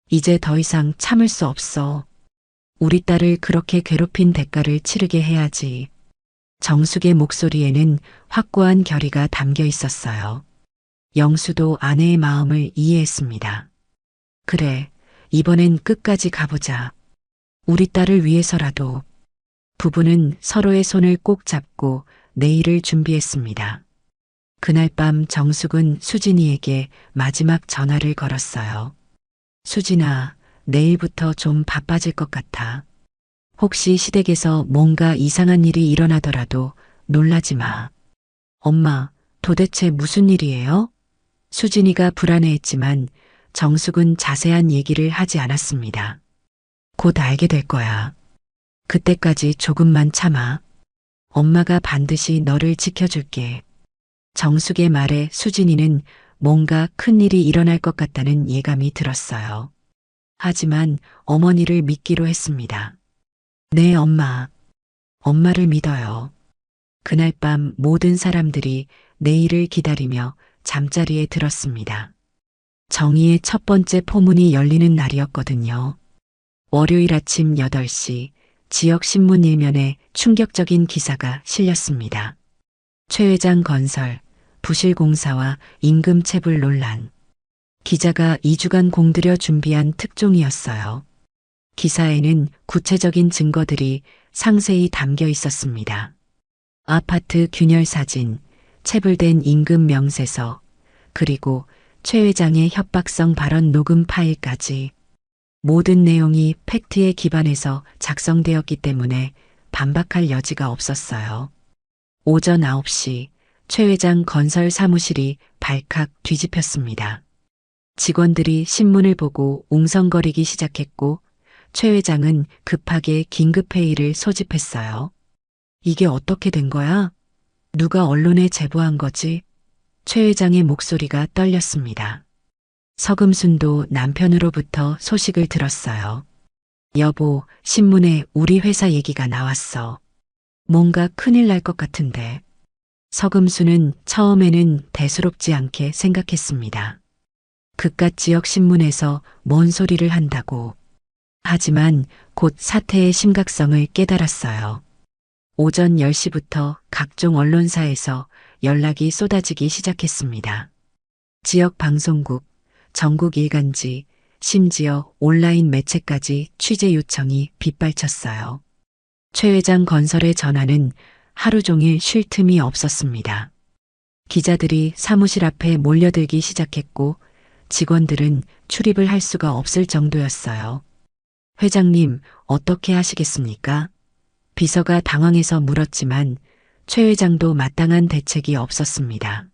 이제 더 이상 참을 수 없어. 우리 딸을 그렇게 괴롭힌 대가를 치르게 해야지. 정숙의 목소리에는 확고한 결의가 담겨 있었어요. 영수도 아내의 마음을 이해했습니다. 그래, 이번엔 끝까지 가보자. 우리 딸을 위해서라도. 부부는 서로의 손을 꼭 잡고 내일을 준비했습니다. 그날 밤 정숙은 수진이에게 마지막 전화를 걸었어요. 수진아, 내일부터 좀 바빠질 것 같아. 혹시 시댁에서 뭔가 이상한 일이 일어나더라도 놀라지 마. 엄마, 도대체 무슨 일이에요? 수진이가 불안해했지만 정숙은 자세한 얘기를 하지 않았습니다. 곧 알게 될 거야. 그때까지 조금만 참아. 엄마가 반드시 너를 지켜줄게. 정숙의 말에 수진이는 뭔가 큰 일이 일어날 것 같다는 예감이 들었어요. 하지만 어머니를 믿기로 했습니다. 네, 엄마. 엄마를 믿어요. 그날 밤 모든 사람들이 내일을 기다리며 잠자리에 들었습니다. 정의의 첫 번째 포문이 열리는 날이었거든요. 월요일 아침 8시 지역 신문 일면에 충격적인 기사가 실렸습니다. 최 회장 건설, 부실 공사와 임금 체불 논란. 기자가 2주간 공들여 준비한 특종이었어요. 기사에는 구체적인 증거들이 상세히 담겨 있었습니다. 아파트 균열 사진, 체불된 임금 명세서, 그리고 최 회장의 협박성 발언 녹음 파일까지. 모든 내용이 팩트에 기반해서 작성되었기 때문에 반박할 여지가 없었어요. 오전 9시 최 회장 건설 사무실이 발칵 뒤집혔습니다. 직원들이 신문을 보고 웅성거리기 시작했고 최 회장은 급하게 긴급회의를 소집했어요. 이게 어떻게 된 거야? 누가 언론에 제보한 거지? 최 회장의 목소리가 떨렸습니다. 서금순도 남편으로부터 소식을 들었어요. 여보, 신문에 우리 회사 얘기가 나왔어. 뭔가 큰일 날 것 같은데. 서금수는 처음에는 대수롭지 않게 생각했습니다. 그깟 지역 신문에서 뭔 소리를 한다고. 하지만 곧 사태의 심각성을 깨달았어요. 오전 10시부터 각종 언론사에서 연락이 쏟아지기 시작했습니다. 지역 방송국, 전국 일간지, 심지어 온라인 매체까지 취재 요청이 빗발쳤어요. 최 회장 건설의 전화는 하루 종일 쉴 틈이 없었습니다. 기자들이 사무실 앞에 몰려들기 시작했고 직원들은 출입을 할 수가 없을 정도였어요. 회장님, 어떻게 하시겠습니까? 비서가 당황해서 물었지만 최 회장도 마땅한 대책이 없었습니다.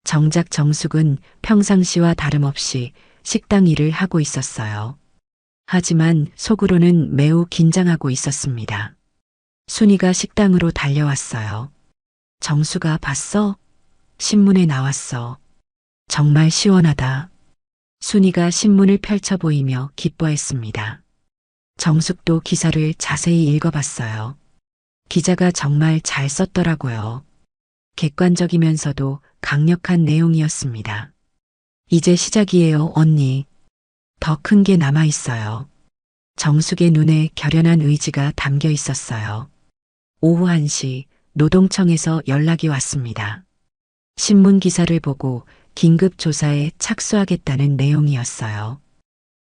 정작 정숙은 평상시와 다름없이 식당 일을 하고 있었어요. 하지만 속으로는 매우 긴장하고 있었습니다. 순이가 식당으로 달려왔어요. 정수가 봤어? 신문에 나왔어. 정말 시원하다. 순이가 신문을 펼쳐 보이며 기뻐했습니다. 정숙도 기사를 자세히 읽어봤어요. 기자가 정말 잘 썼더라고요. 객관적이면서도 강력한 내용이었습니다. 이제 시작이에요, 언니. 더 큰 게 남아 있어요. 정숙의 눈에 결연한 의지가 담겨 있었어요. 오후 1시 노동청에서 연락이 왔습니다. 신문 기사를 보고 긴급 조사에 착수하겠다는 내용이었어요.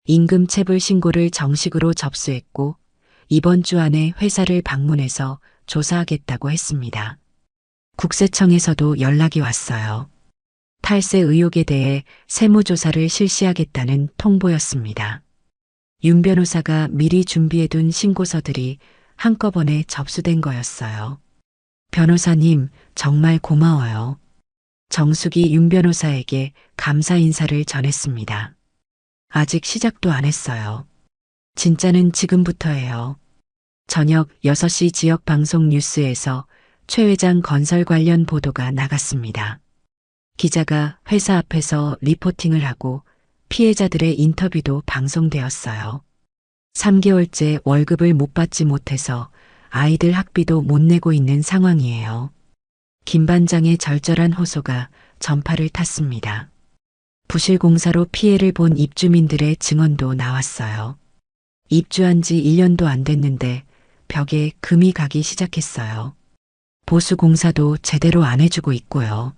임금 체불 신고를 정식으로 접수했고 이번 주 안에 회사를 방문해서 조사하겠다고 했습니다. 국세청에서도 연락이 왔어요. 탈세 의혹에 대해 세무조사를 실시하겠다는 통보였습니다. 윤 변호사가 미리 준비해둔 신고서들이 한꺼번에 접수된 거였어요. 변호사님, 정말 고마워요. 정숙이 윤 변호사에게 감사 인사를 전했습니다. 아직 시작도 안 했어요. 진짜는 지금부터예요. 저녁 6시 지역 방송 뉴스에서 최 회장 건설 관련 보도가 나갔습니다. 기자가 회사 앞에서 리포팅을 하고 피해자들의 인터뷰도 방송되었어요. 3개월째 월급을 못 받지 못해서 아이들 학비도 못 내고 있는 상황이에요. 김 반장의 절절한 호소가 전파를 탔습니다. 부실공사로 피해를 본 입주민들의 증언도 나왔어요. 입주한 지 1년도 안 됐는데 벽에 금이 가기 시작했어요. 보수공사도 제대로 안 해주고 있고요.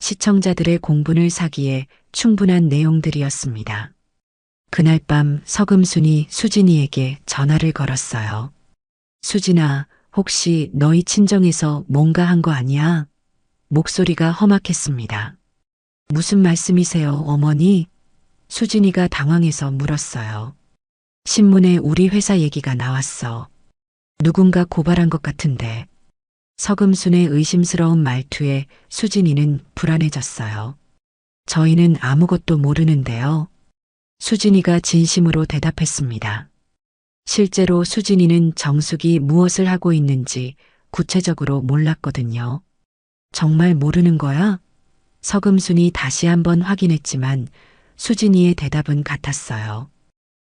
시청자들의 공분을 사기에 충분한 내용들이었습니다. 그날 밤 서금순이 수진이에게 전화를 걸었어요. 수진아, 혹시 너희 친정에서 뭔가 한 거 아니야? 목소리가 험악했습니다. 무슨 말씀이세요, 어머니? 수진이가 당황해서 물었어요. 신문에 우리 회사 얘기가 나왔어. 누군가 고발한 것 같은데. 서금순의 의심스러운 말투에 수진이는 불안해졌어요. 저희는 아무것도 모르는데요. 수진이가 진심으로 대답했습니다. 실제로 수진이는 정숙이 무엇을 하고 있는지 구체적으로 몰랐거든요. 정말 모르는 거야? 서금순이 다시 한번 확인했지만 수진이의 대답은 같았어요.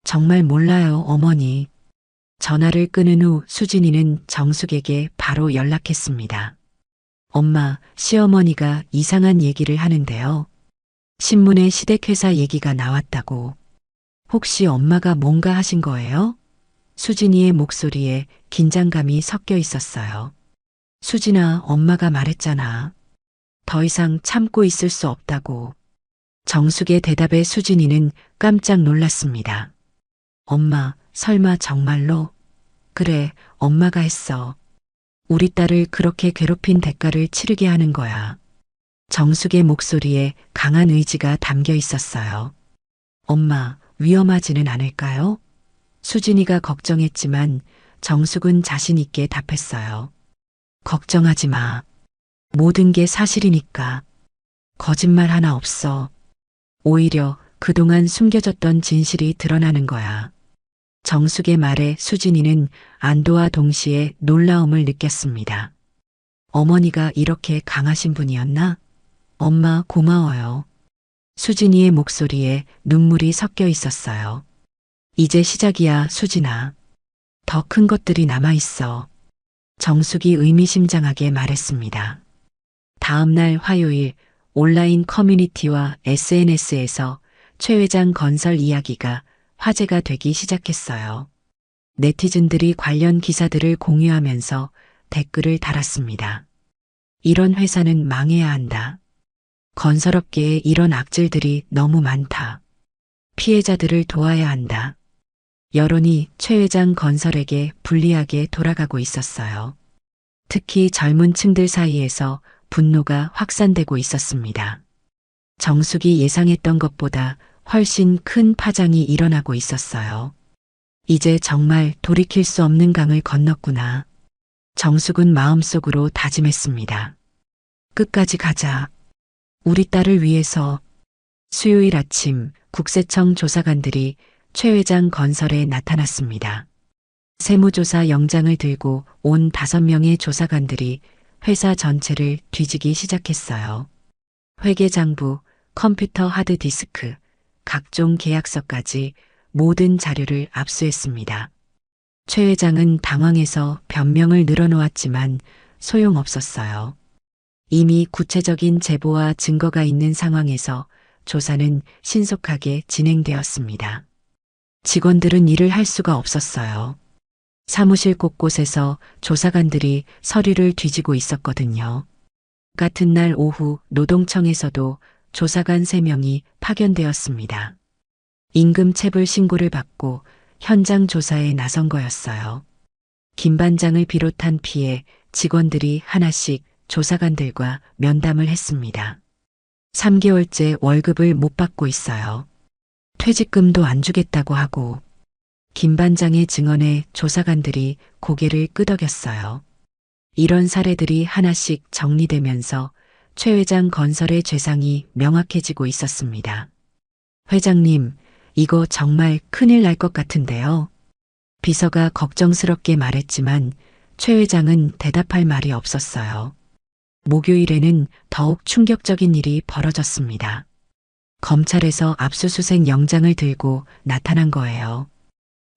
정말 몰라요, 어머니. 전화를 끊은 후 수진이는 정숙에게 바로 연락했습니다. 엄마, 시어머니가 이상한 얘기를 하는데요. 신문에 시댁회사 얘기가 나왔다고. 혹시 엄마가 뭔가 하신 거예요? 수진이의 목소리에 긴장감이 섞여 있었어요. 수진아, 엄마가 말했잖아. 더 이상 참고 있을 수 없다고. 정숙의 대답에 수진이는 깜짝 놀랐습니다. 엄마, 설마 정말로? 그래, 엄마가 했어. 우리 딸을 그렇게 괴롭힌 대가를 치르게 하는 거야. 정숙의 목소리에 강한 의지가 담겨 있었어요. 엄마, 위험하지는 않을까요? 수진이가 걱정했지만 정숙은 자신 있게 답했어요. 걱정하지 마. 모든 게 사실이니까. 거짓말 하나 없어. 오히려 그동안 숨겨졌던 진실이 드러나는 거야. 정숙의 말에 수진이는 안도와 동시에 놀라움을 느꼈습니다. 어머니가 이렇게 강하신 분이었나? 엄마, 고마워요. 수진이의 목소리에 눈물이 섞여 있었어요. 이제 시작이야, 수진아. 더 큰 것들이 남아있어. 정숙이 의미심장하게 말했습니다. 다음 날 화요일 온라인 커뮤니티와 SNS에서 최 회장 건설 이야기가 화제가 되기 시작했어요. 네티즌들이 관련 기사들을 공유하면서 댓글을 달았습니다. 이런 회사는 망해야 한다. 건설업계에 이런 악질들이 너무 많다. 피해자들을 도와야 한다. 여론이 최 회장 건설에게 불리하게 돌아가고 있었어요. 특히 젊은 층들 사이에서 분노가 확산되고 있었습니다. 정숙이 예상했던 것보다 훨씬 큰 파장이 일어나고 있었어요. 이제 정말 돌이킬 수 없는 강을 건넜구나. 정숙은 마음속으로 다짐했습니다. 끝까지 가자. 우리 딸을 위해서. 수요일 아침 국세청 조사관들이 최 회장 건설에 나타났습니다. 세무조사 영장을 들고 온 5명의 조사관들이 회사 전체를 뒤지기 시작했어요. 회계장부, 컴퓨터 하드디스크, 각종 계약서까지 모든 자료를 압수했습니다. 최 회장은 당황해서 변명을 늘어놓았지만 소용없었어요. 이미 구체적인 제보와 증거가 있는 상황에서 조사는 신속하게 진행되었습니다. 직원들은 일을 할 수가 없었어요. 사무실 곳곳에서 조사관들이 서류를 뒤지고 있었거든요. 같은 날 오후 노동청에서도 조사관 3명이 파견되었습니다. 임금 체불 신고를 받고 현장 조사에 나선 거였어요. 김 반장을 비롯한 피해 직원들이 하나씩 조사관들과 면담을 했습니다. 3개월째 월급을 못 받고 있어요. 퇴직금도 안 주겠다고 하고 김 반장의 증언에 조사관들이 고개를 끄덕였어요. 이런 사례들이 하나씩 정리되면서 최 회장 건설의 죄상이 명확해지고 있었습니다. 회장님, 이거 정말 큰일 날 것 같은데요. 비서가 걱정스럽게 말했지만 최 회장은 대답할 말이 없었어요. 목요일에는 더욱 충격적인 일이 벌어졌습니다. 검찰에서 압수수색 영장을 들고 나타난 거예요.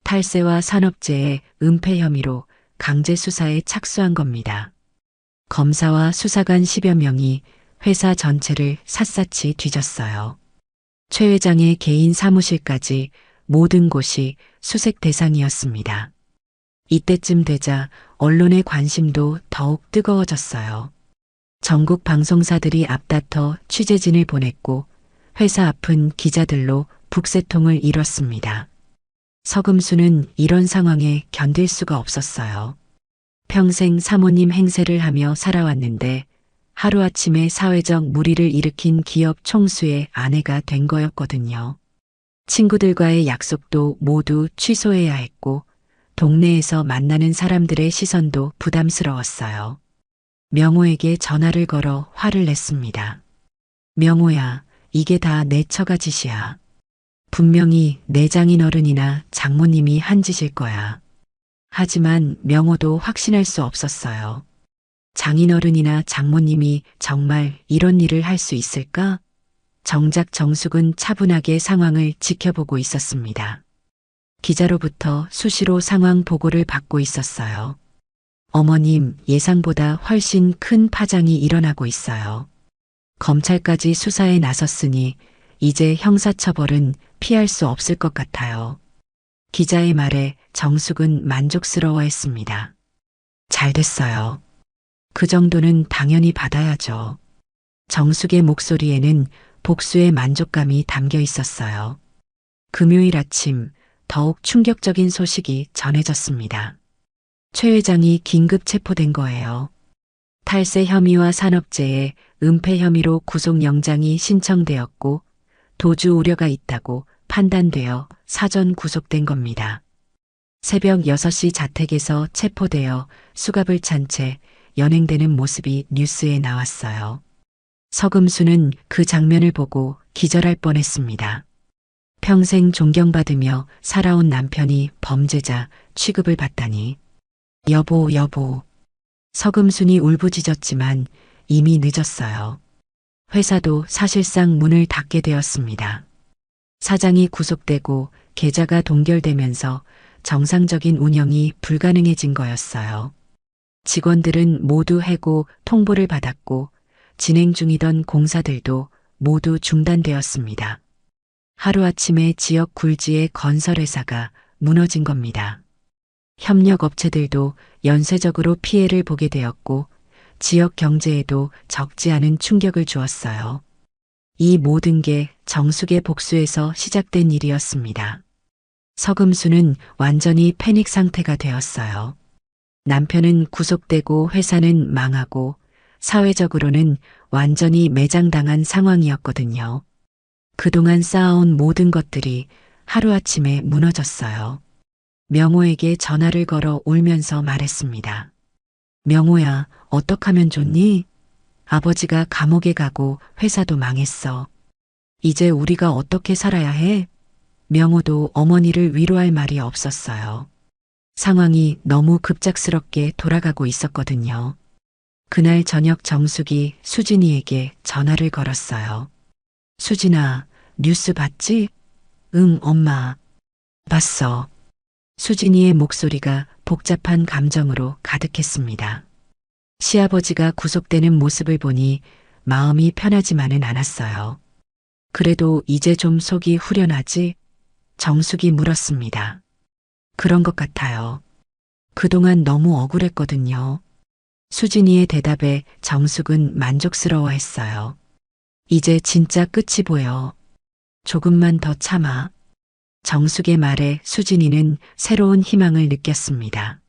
탈세와 산업재해 은폐 혐의로 강제 수사에 착수한 겁니다. 검사와 수사관 10여 명이 회사 전체를 샅샅이 뒤졌어요. 최 회장의 개인 사무실까지 모든 곳이 수색 대상이었습니다. 이때쯤 되자 언론의 관심도 더욱 뜨거워졌어요. 전국 방송사들이 앞다퉈 취재진을 보냈고 회사 앞은 기자들로 북새통을 이뤘습니다. 서금수는 이런 상황에 견딜 수가 없었어요. 평생 사모님 행세를 하며 살아왔는데 하루아침에 사회적 물의를 일으킨 기업 총수의 아내가 된 거였거든요. 친구들과의 약속도 모두 취소해야 했고 동네에서 만나는 사람들의 시선도 부담스러웠어요. 명호에게 전화를 걸어 화를 냈습니다. 명호야, 이게 다 내 처가짓이야. 분명히 내 장인어른이나 장모님이 한 짓일 거야. 하지만 명호도 확신할 수 없었어요. 장인어른이나 장모님이 정말 이런 일을 할 수 있을까? 정작 정숙은 차분하게 상황을 지켜보고 있었습니다. 기자로부터 수시로 상황 보고를 받고 있었어요. 어머님, 예상보다 훨씬 큰 파장이 일어나고 있어요. 검찰까지 수사에 나섰으니 이제 형사처벌은 피할 수 없을 것 같아요. 기자의 말에 정숙은 만족스러워했습니다. 잘 됐어요. 그 정도는 당연히 받아야죠. 정숙의 목소리에는 복수의 만족감이 담겨 있었어요. 금요일 아침 더욱 충격적인 소식이 전해졌습니다. 최 회장이 긴급 체포된 거예요. 탈세 혐의와 산업재해 은폐 혐의로 구속영장이 신청되었고 도주 우려가 있다고 판단되어 사전 구속된 겁니다. 새벽 6시 자택에서 체포되어 수갑을 찬 채 연행되는 모습이 뉴스에 나왔어요. 서금수는 그 장면을 보고 기절할 뻔했습니다. 평생 존경받으며 살아온 남편이 범죄자 취급을 받다니. 여보, 여보. 서금순이 울부짖었지만 이미 늦었어요. 회사도 사실상 문을 닫게 되었습니다. 사장이 구속되고 계좌가 동결되면서 정상적인 운영이 불가능해진 거였어요. 직원들은 모두 해고 통보를 받았고 진행 중이던 공사들도 모두 중단되었습니다. 하루아침에 지역 굴지의 건설회사가 무너진 겁니다. 협력업체들도 연쇄적으로 피해를 보게 되었고 지역 경제에도 적지 않은 충격을 주었어요. 이 모든 게 정숙의 복수에서 시작된 일이었습니다. 서금수는 완전히 패닉 상태가 되었어요. 남편은 구속되고 회사는 망하고 사회적으로는 완전히 매장당한 상황이었거든요. 그동안 쌓아온 모든 것들이 하루아침에 무너졌어요. 명호에게 전화를 걸어 울면서 말했습니다. 명호야, 어떡하면 좋니? 아버지가 감옥에 가고 회사도 망했어. 이제 우리가 어떻게 살아야 해? 명호도 어머니를 위로할 말이 없었어요. 상황이 너무 급작스럽게 돌아가고 있었거든요. 그날 저녁 정숙이 수진이에게 전화를 걸었어요. 수진아, 뉴스 봤지? 응, 엄마. 봤어. 수진이의 목소리가 복잡한 감정으로 가득했습니다. 시아버지가 구속되는 모습을 보니 마음이 편하지만은 않았어요. 그래도 이제 좀 속이 후련하지? 정숙이 물었습니다. 그런 것 같아요. 그동안 너무 억울했거든요. 수진이의 대답에 정숙은 만족스러워했어요. 이제 진짜 끝이 보여. 조금만 더 참아. 정숙의 말에 수진이는 새로운 희망을 느꼈습니다.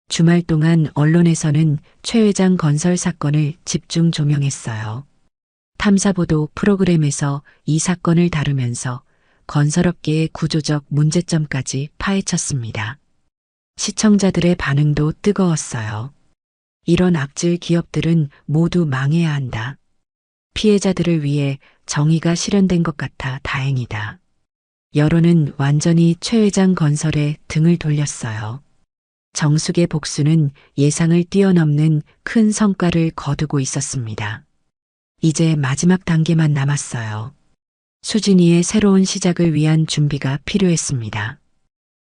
주말 동안 언론에서는 최 회장 건설 사건을 집중 조명했어요. 탐사보도 프로그램에서 이 사건을 다루면서 건설업계의 구조적 문제점까지 파헤쳤습니다. 시청자들의 반응도 뜨거웠어요. 이런 악질 기업들은 모두 망해야 한다. 피해자들을 위해 정의가 실현된 것 같아 다행이다. 여론은 완전히 최 회장 건설에 등을 돌렸어요. 정숙의 복수는 예상을 뛰어넘는 큰 성과를 거두고 있었습니다. 이제 마지막 단계만 남았어요. 수진이의 새로운 시작을 위한 준비가 필요했습니다.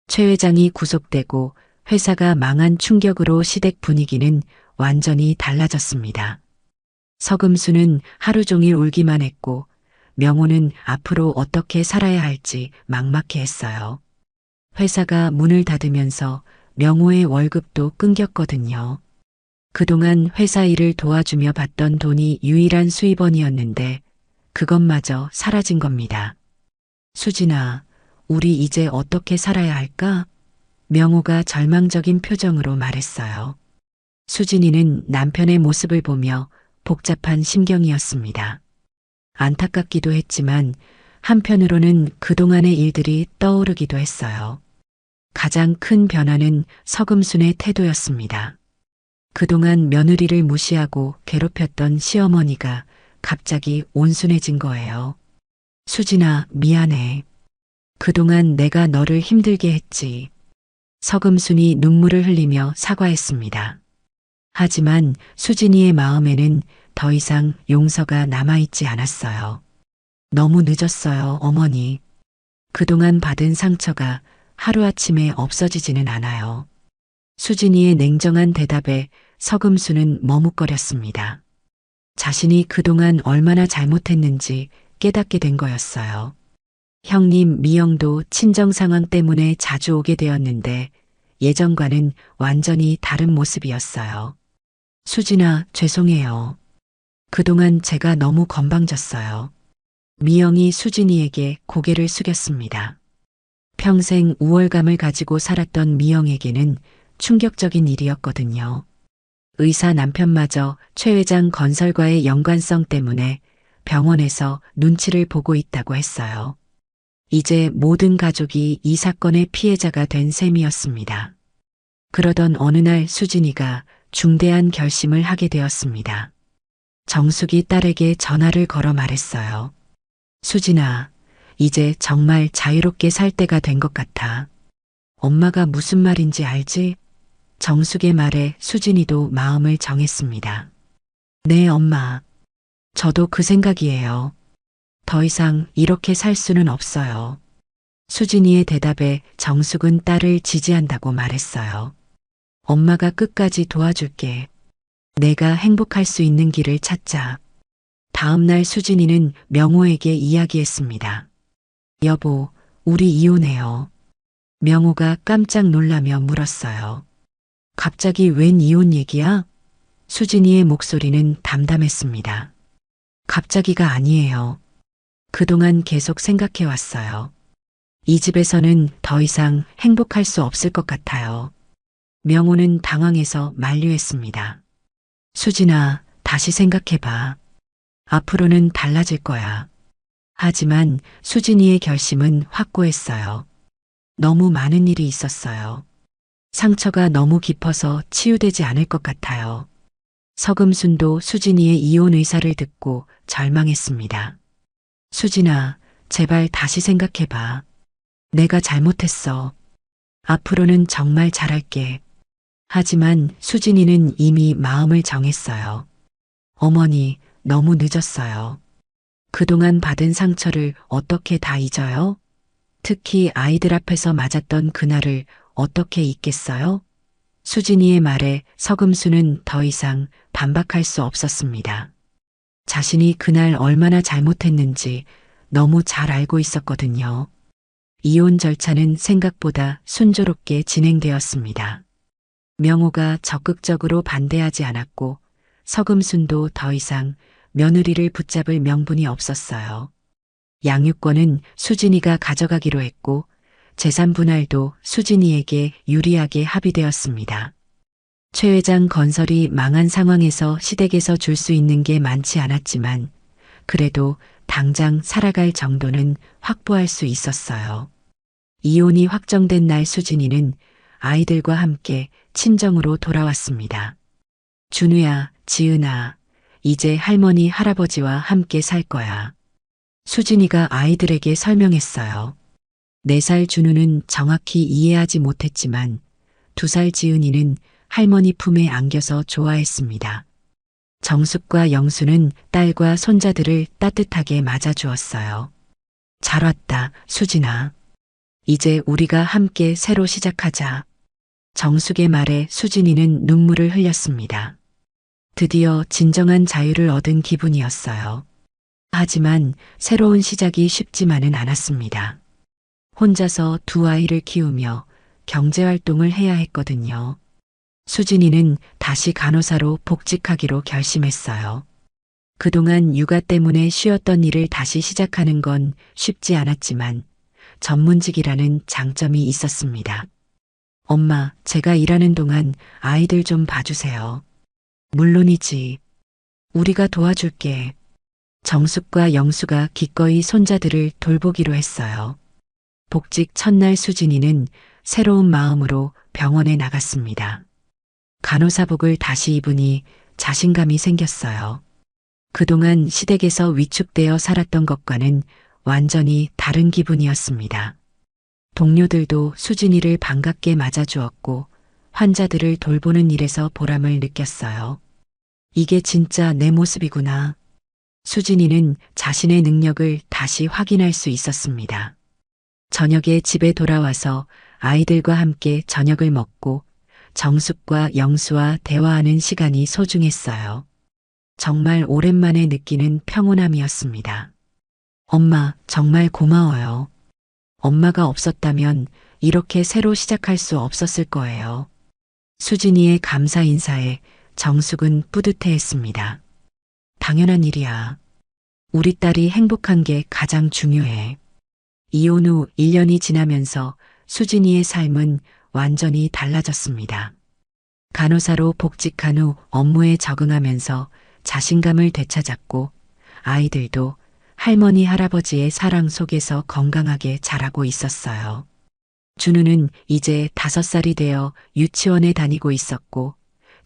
최 회장이 구속되고 회사가 망한 충격으로 시댁 분위기는 완전히 달라졌습니다. 서금수는 하루 종일 울기만 했고 명호는 앞으로 어떻게 살아야 할지 막막해했어요. 회사가 문을 닫으면서 명호의 월급도 끊겼거든요. 그동안 회사 일을 도와주며 받던 돈이 유일한 수입원이었는데 그것마저 사라진 겁니다. 수진아, 우리 이제 어떻게 살아야 할까? 명호가 절망적인 표정으로 말했어요. 수진이는 남편의 모습을 보며 복잡한 심경이었습니다. 안타깝기도 했지만 한편으로는 그동안의 일들이 떠오르기도 했어요. 가장 큰 변화는 서금순의 태도였습니다. 그동안 며느리를 무시하고 괴롭혔던 시어머니가 갑자기 온순해진 거예요. 수진아, 미안해. 그동안 내가 너를 힘들게 했지. 서금순이 눈물을 흘리며 사과했습니다. 하지만 수진이의 마음에는 더 이상 용서가 남아있지 않았어요. 너무 늦었어요, 어머니. 그동안 받은 상처가 하루아침에 없어지지는 않아요. 수진이의 냉정한 대답에 서금수는 머뭇거렸습니다. 자신이 그동안 얼마나 잘못했는지 깨닫게 된 거였어요. 형님 미영도 친정 상황 때문에 자주 오게 되었는데 예전과는 완전히 다른 모습이었어요. 수진아, 죄송해요. 그동안 제가 너무 건방졌어요. 미영이 수진이에게 고개를 숙였습니다. 평생 우월감을 가지고 살았던 미영에게는 충격적인 일이었거든요. 의사 남편마저 최 회장 건설과의 연관성 때문에 병원에서 눈치를 보고 있다고 했어요. 이제 모든 가족이 이 사건의 피해자가 된 셈이었습니다. 그러던 어느 날 수진이가 중대한 결심을 하게 되었습니다. 정숙이 딸에게 전화를 걸어 말했어요. 수진아, 이제 정말 자유롭게 살 때가 된 것 같아. 엄마가 무슨 말인지 알지? 정숙의 말에 수진이도 마음을 정했습니다. 네, 엄마. 저도 그 생각이에요. 더 이상 이렇게 살 수는 없어요. 수진이의 대답에 정숙은 딸을 지지한다고 말했어요. 엄마가 끝까지 도와줄게. 내가 행복할 수 있는 길을 찾자. 다음 날 수진이는 명호에게 이야기했습니다. 여보, 우리 이혼해요. 명호가 깜짝 놀라며 물었어요. 갑자기 웬 이혼 얘기야? 수진이의 목소리는 담담했습니다. 갑자기가 아니에요. 그동안 계속 생각해왔어요. 이 집에서는 더 이상 행복할 수 없을 것 같아요. 명호는 당황해서 만류했습니다. 수진아, 다시 생각해봐. 앞으로는 달라질 거야. 하지만 수진이의 결심은 확고했어요. 너무 많은 일이 있었어요. 상처가 너무 깊어서 치유되지 않을 것 같아요. 서금순도 수진이의 이혼 의사를 듣고 절망했습니다. 수진아, 제발 다시 생각해봐. 내가 잘못했어. 앞으로는 정말 잘할게. 하지만 수진이는 이미 마음을 정했어요. 어머니, 너무 늦었어요. 그동안 받은 상처를 어떻게 다 잊어요? 특히 아이들 앞에서 맞았던 그날을 어떻게 잊겠어요? 수진이의 말에 서금수는 더 이상 반박할 수 없었습니다. 자신이 그날 얼마나 잘못했는지 너무 잘 알고 있었거든요. 이혼 절차는 생각보다 순조롭게 진행되었습니다. 명호가 적극적으로 반대하지 않았고 서금순도 더 이상 며느리를 붙잡을 명분이 없었어요. 양육권은 수진이가 가져가기로 했고 재산 분할도 수진이에게 유리하게 합의되었습니다. 최 회장 건설이 망한 상황에서 시댁에서 줄 수 있는 게 많지 않았지만 그래도 당장 살아갈 정도는 확보할 수 있었어요. 이혼이 확정된 날 수진이는 아이들과 함께 친정으로 돌아왔습니다. 준우야, 지은아, 이제 할머니, 할아버지와 함께 살 거야. 수진이가 아이들에게 설명했어요. 4살 준우는 정확히 이해하지 못했지만 2살 지은이는 할머니 품에 안겨서 좋아했습니다. 정숙과 영수는 딸과 손자들을 따뜻하게 맞아주었어요. 잘 왔다, 수진아. 이제 우리가 함께 새로 시작하자. 정숙의 말에 수진이는 눈물을 흘렸습니다. 드디어 진정한 자유를 얻은 기분이었어요. 하지만 새로운 시작이 쉽지만은 않았습니다. 혼자서 2아이를 키우며 경제활동을 해야 했거든요. 수진이는 다시 간호사로 복직하기로 결심했어요. 그동안 육아 때문에 쉬었던 일을 다시 시작하는 건 쉽지 않았지만 전문직이라는 장점이 있었습니다. 엄마, 제가 일하는 동안 아이들 좀 봐주세요. 물론이지. 우리가 도와줄게. 정숙과 영수가 기꺼이 손자들을 돌보기로 했어요. 복직 첫날 수진이는 새로운 마음으로 병원에 나갔습니다. 간호사복을 다시 입으니 자신감이 생겼어요. 그동안 시댁에서 위축되어 살았던 것과는 완전히 다른 기분이었습니다. 동료들도 수진이를 반갑게 맞아주었고 환자들을 돌보는 일에서 보람을 느꼈어요. 이게 진짜 내 모습이구나. 수진이는 자신의 능력을 다시 확인할 수 있었습니다. 저녁에 집에 돌아와서 아이들과 함께 저녁을 먹고 정숙과 영수와 대화하는 시간이 소중했어요. 정말 오랜만에 느끼는 평온함이었습니다. 엄마, 정말 고마워요. 엄마가 없었다면 이렇게 새로 시작할 수 없었을 거예요. 수진이의 감사 인사에 정숙은 뿌듯해했습니다. 당연한 일이야. 우리 딸이 행복한 게 가장 중요해. 이혼 후 1년이 지나면서 수진이의 삶은 완전히 달라졌습니다. 간호사로 복직한 후 업무에 적응하면서 자신감을 되찾았고 아이들도 할머니, 할아버지의 사랑 속에서 건강하게 자라고 있었어요. 준우는 이제 5살이 되어 유치원에 다니고 있었고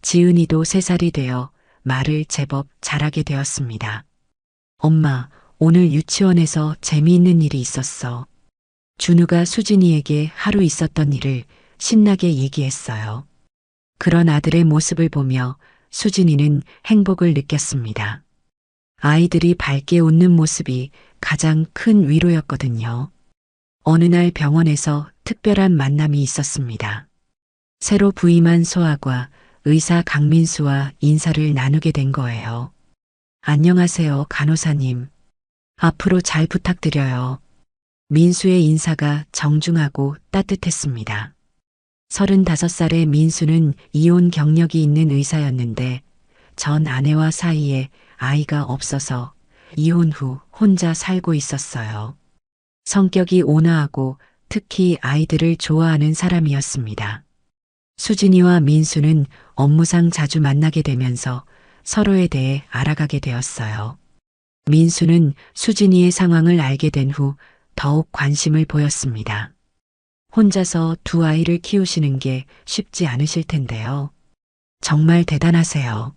지은이도 3살이 되어 말을 제법 잘하게 되었습니다. 엄마, 오늘 유치원에서 재미있는 일이 있었어. 준우가 수진이에게 하루 있었던 일을 신나게 얘기했어요. 그런 아들의 모습을 보며 수진이는 행복을 느꼈습니다. 아이들이 밝게 웃는 모습이 가장 큰 위로였거든요. 어느 날 병원에서 특별한 만남이 있었습니다. 새로 부임한 소아과 의사 강민수와 인사를 나누게 된 거예요. 안녕하세요, 간호사님. 앞으로 잘 부탁드려요. 민수의 인사가 정중하고 따뜻했습니다. 35살의 민수는 이혼 경력이 있는 의사였는데 전 아내와 사이에 아이가 없어서 이혼 후 혼자 살고 있었어요. 성격이 온화하고 특히 아이들을 좋아하는 사람이었습니다. 수진이와 민수는 업무상 자주 만나게 되면서 서로에 대해 알아가게 되었어요. 민수는 수진이의 상황을 알게 된 후 더욱 관심을 보였습니다. 혼자서 2아이를 키우시는 게 쉽지 않으실 텐데요. 정말 대단하세요.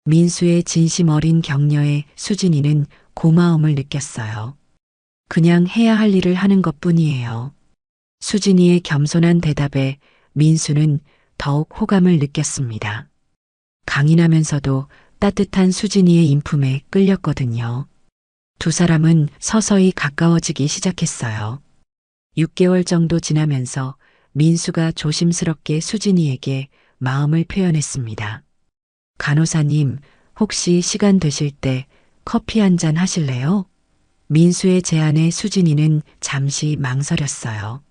민수의 진심 어린 격려에 수진이는 고마움을 느꼈어요. 그냥 해야 할 일을 하는 것뿐이에요. 수진이의 겸손한 대답에 민수는 더욱 호감을 느꼈습니다. 강인하면서도 따뜻한 수진이의 인품에 끌렸거든요. 2 사람은 서서히 가까워지기 시작했어요. 6개월 정도 지나면서 민수가 조심스럽게 수진이에게 마음을 표현했습니다. 간호사님, 혹시 시간 되실 때 커피 한 잔 하실래요? 민수의 제안에 수진이는 잠시 망설였어요.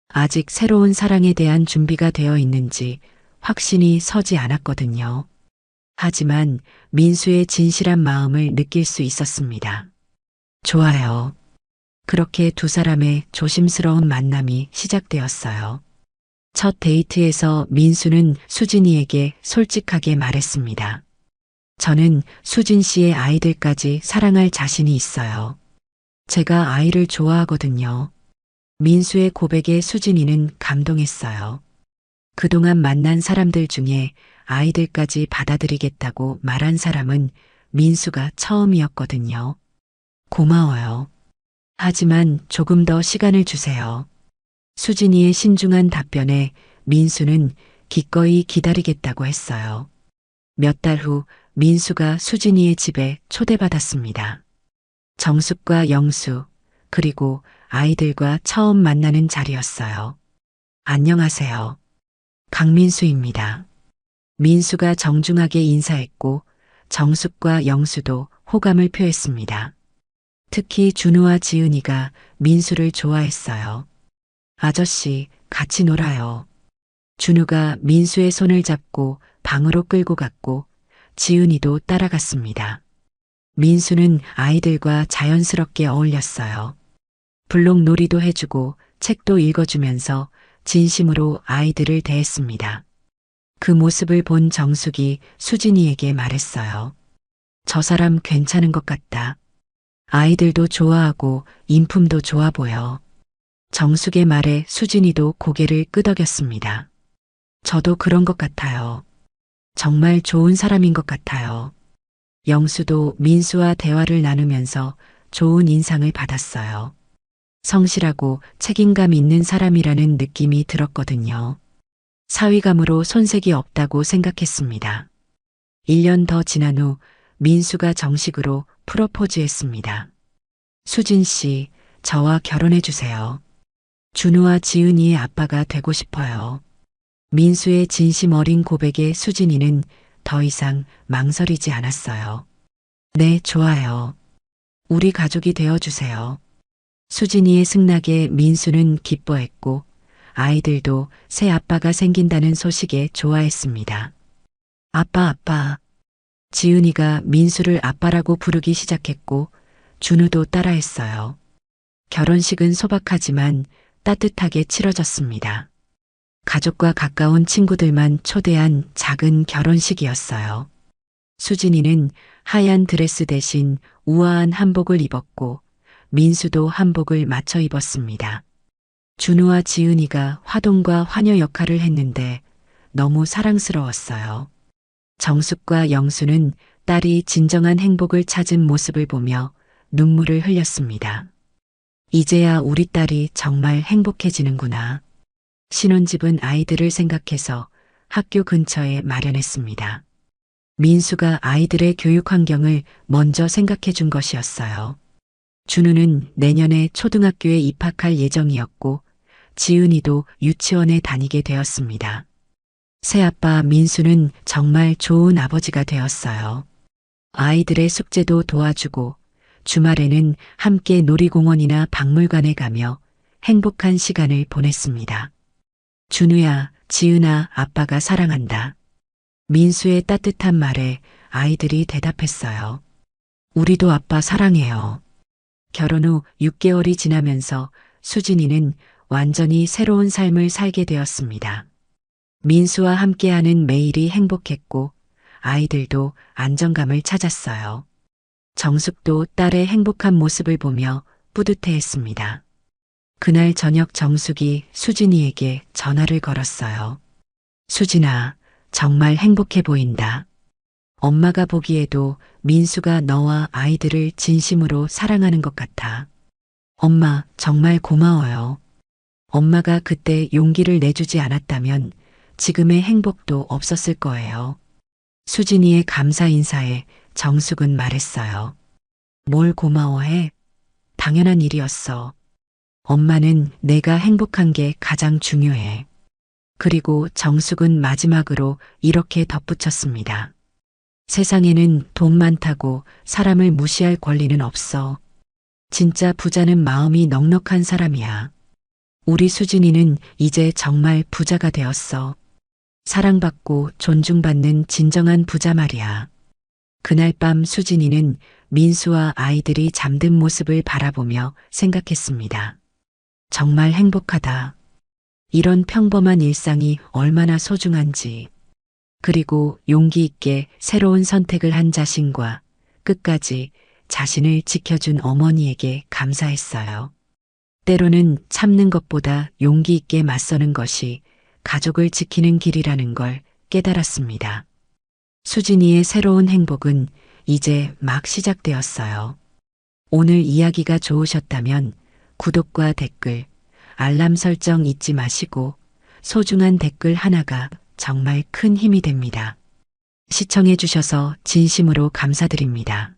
아직 새로운 사랑에 대한 준비가 되어 있는지 확신이 서지 않았거든요. 하지만 민수의 진실한 마음을 느낄 수 있었습니다. 좋아요. 그렇게 2 사람의 조심스러운 만남이 시작되었어요. 첫 데이트에서 민수는 수진이에게 솔직하게 말했습니다. 저는 수진 씨의 아이들까지 사랑할 자신이 있어요. 제가 아이를 좋아하거든요. 민수의 고백에 수진이는 감동했어요. 그동안 만난 사람들 중에 아이들까지 받아들이겠다고 말한 사람은 민수가 처음이었거든요. 고마워요. 하지만 조금 더 시간을 주세요. 수진이의 신중한 답변에 민수는 기꺼이 기다리겠다고 했어요. 몇 달 후 민수가 수진이의 집에 초대받았습니다. 정숙과 영수, 그리고 아이들과 처음 만나는 자리였어요. 안녕하세요. 강민수입니다. 민수가 정중하게 인사했고 정숙과 영수도 호감을 표했습니다. 특히 준우와 지은이가 민수를 좋아했어요. 아저씨, 같이 놀아요. 준우가 민수의 손을 잡고 방으로 끌고 갔고 지은이도 따라갔습니다. 민수는 아이들과 자연스럽게 어울렸어요. 블록놀이도 해주고 책도 읽어주면서 진심으로 아이들을 대했습니다. 그 모습을 본 정숙이 수진이에게 말했어요. 저 사람 괜찮은 것 같다. 아이들도 좋아하고 인품도 좋아 보여. 정숙의 말에 수진이도 고개를 끄덕였습니다. 저도 그런 것 같아요. 정말 좋은 사람인 것 같아요. 영수도 민수와 대화를 나누면서 좋은 인상을 받았어요. 성실하고 책임감 있는 사람이라는 느낌이 들었거든요. 사위감으로 손색이 없다고 생각했습니다. 1년 더 지난 후 민수가 정식으로 프로포즈했습니다. 수진 씨, 저와 결혼해 주세요. 준우와 지은이의 아빠가 되고 싶어요. 민수의 진심 어린 고백에 수진이는 더 이상 망설이지 않았어요. 네, 좋아요. 우리 가족이 되어 주세요. 수진이의 승낙에 민수는 기뻐했고 아이들도 새 아빠가 생긴다는 소식에 좋아했습니다. 아빠, 아빠. 지은이가 민수를 아빠라고 부르기 시작했고 준우도 따라했어요. 결혼식은 소박하지만 따뜻하게 치러졌습니다. 가족과 가까운 친구들만 초대한 작은 결혼식이었어요. 수진이는 하얀 드레스 대신 우아한 한복을 입었고 민수도 한복을 맞춰 입었습니다. 준우와 지은이가 화동과 화녀 역할을 했는데 너무 사랑스러웠어요. 정숙과 영수는 딸이 진정한 행복을 찾은 모습을 보며 눈물을 흘렸습니다. 이제야 우리 딸이 정말 행복해지는구나. 신혼집은 아이들을 생각해서 학교 근처에 마련했습니다. 민수가 아이들의 교육 환경을 먼저 생각해 준 것이었어요. 준우는 내년에 초등학교에 입학할 예정이었고 지은이도 유치원에 다니게 되었습니다. 새아빠 민수는 정말 좋은 아버지가 되었어요. 아이들의 숙제도 도와주고 주말에는 함께 놀이공원이나 박물관에 가며 행복한 시간을 보냈습니다. 준우야, 지은아, 아빠가 사랑한다. 민수의 따뜻한 말에 아이들이 대답했어요. 우리도 아빠 사랑해요. 결혼 후 6개월이 지나면서 수진이는 완전히 새로운 삶을 살게 되었습니다. 민수와 함께하는 매일이 행복했고 아이들도 안정감을 찾았어요. 정숙도 딸의 행복한 모습을 보며 뿌듯해했습니다. 그날 저녁 정숙이 수진이에게 전화를 걸었어요. 수진아, 정말 행복해 보인다. 엄마가 보기에도 민수가 너와 아이들을 진심으로 사랑하는 것 같아. 엄마, 정말 고마워요. 엄마가 그때 용기를 내주지 않았다면 지금의 행복도 없었을 거예요. 수진이의 감사 인사에 정숙은 말했어요. 뭘 고마워해? 당연한 일이었어. 엄마는 내가 행복한 게 가장 중요해. 그리고 정숙은 마지막으로 이렇게 덧붙였습니다. 세상에는 돈 많다고 사람을 무시할 권리는 없어. 진짜 부자는 마음이 넉넉한 사람이야. 우리 수진이는 이제 정말 부자가 되었어. 사랑받고 존중받는 진정한 부자 말이야. 그날 밤 수진이는 민수와 아이들이 잠든 모습을 바라보며 생각했습니다. 정말 행복하다. 이런 평범한 일상이 얼마나 소중한지. 그리고 용기 있게 새로운 선택을 한 자신과 끝까지 자신을 지켜준 어머니에게 감사했어요. 때로는 참는 것보다 용기 있게 맞서는 것이 가족을 지키는 길이라는 걸 깨달았습니다. 수진이의 새로운 행복은 이제 막 시작되었어요. 오늘 이야기가 좋으셨다면 구독과 댓글, 알람 설정 잊지 마시고 소중한 댓글 하나가 정말 큰 힘이 됩니다. 시청해 주셔서 진심으로 감사드립니다.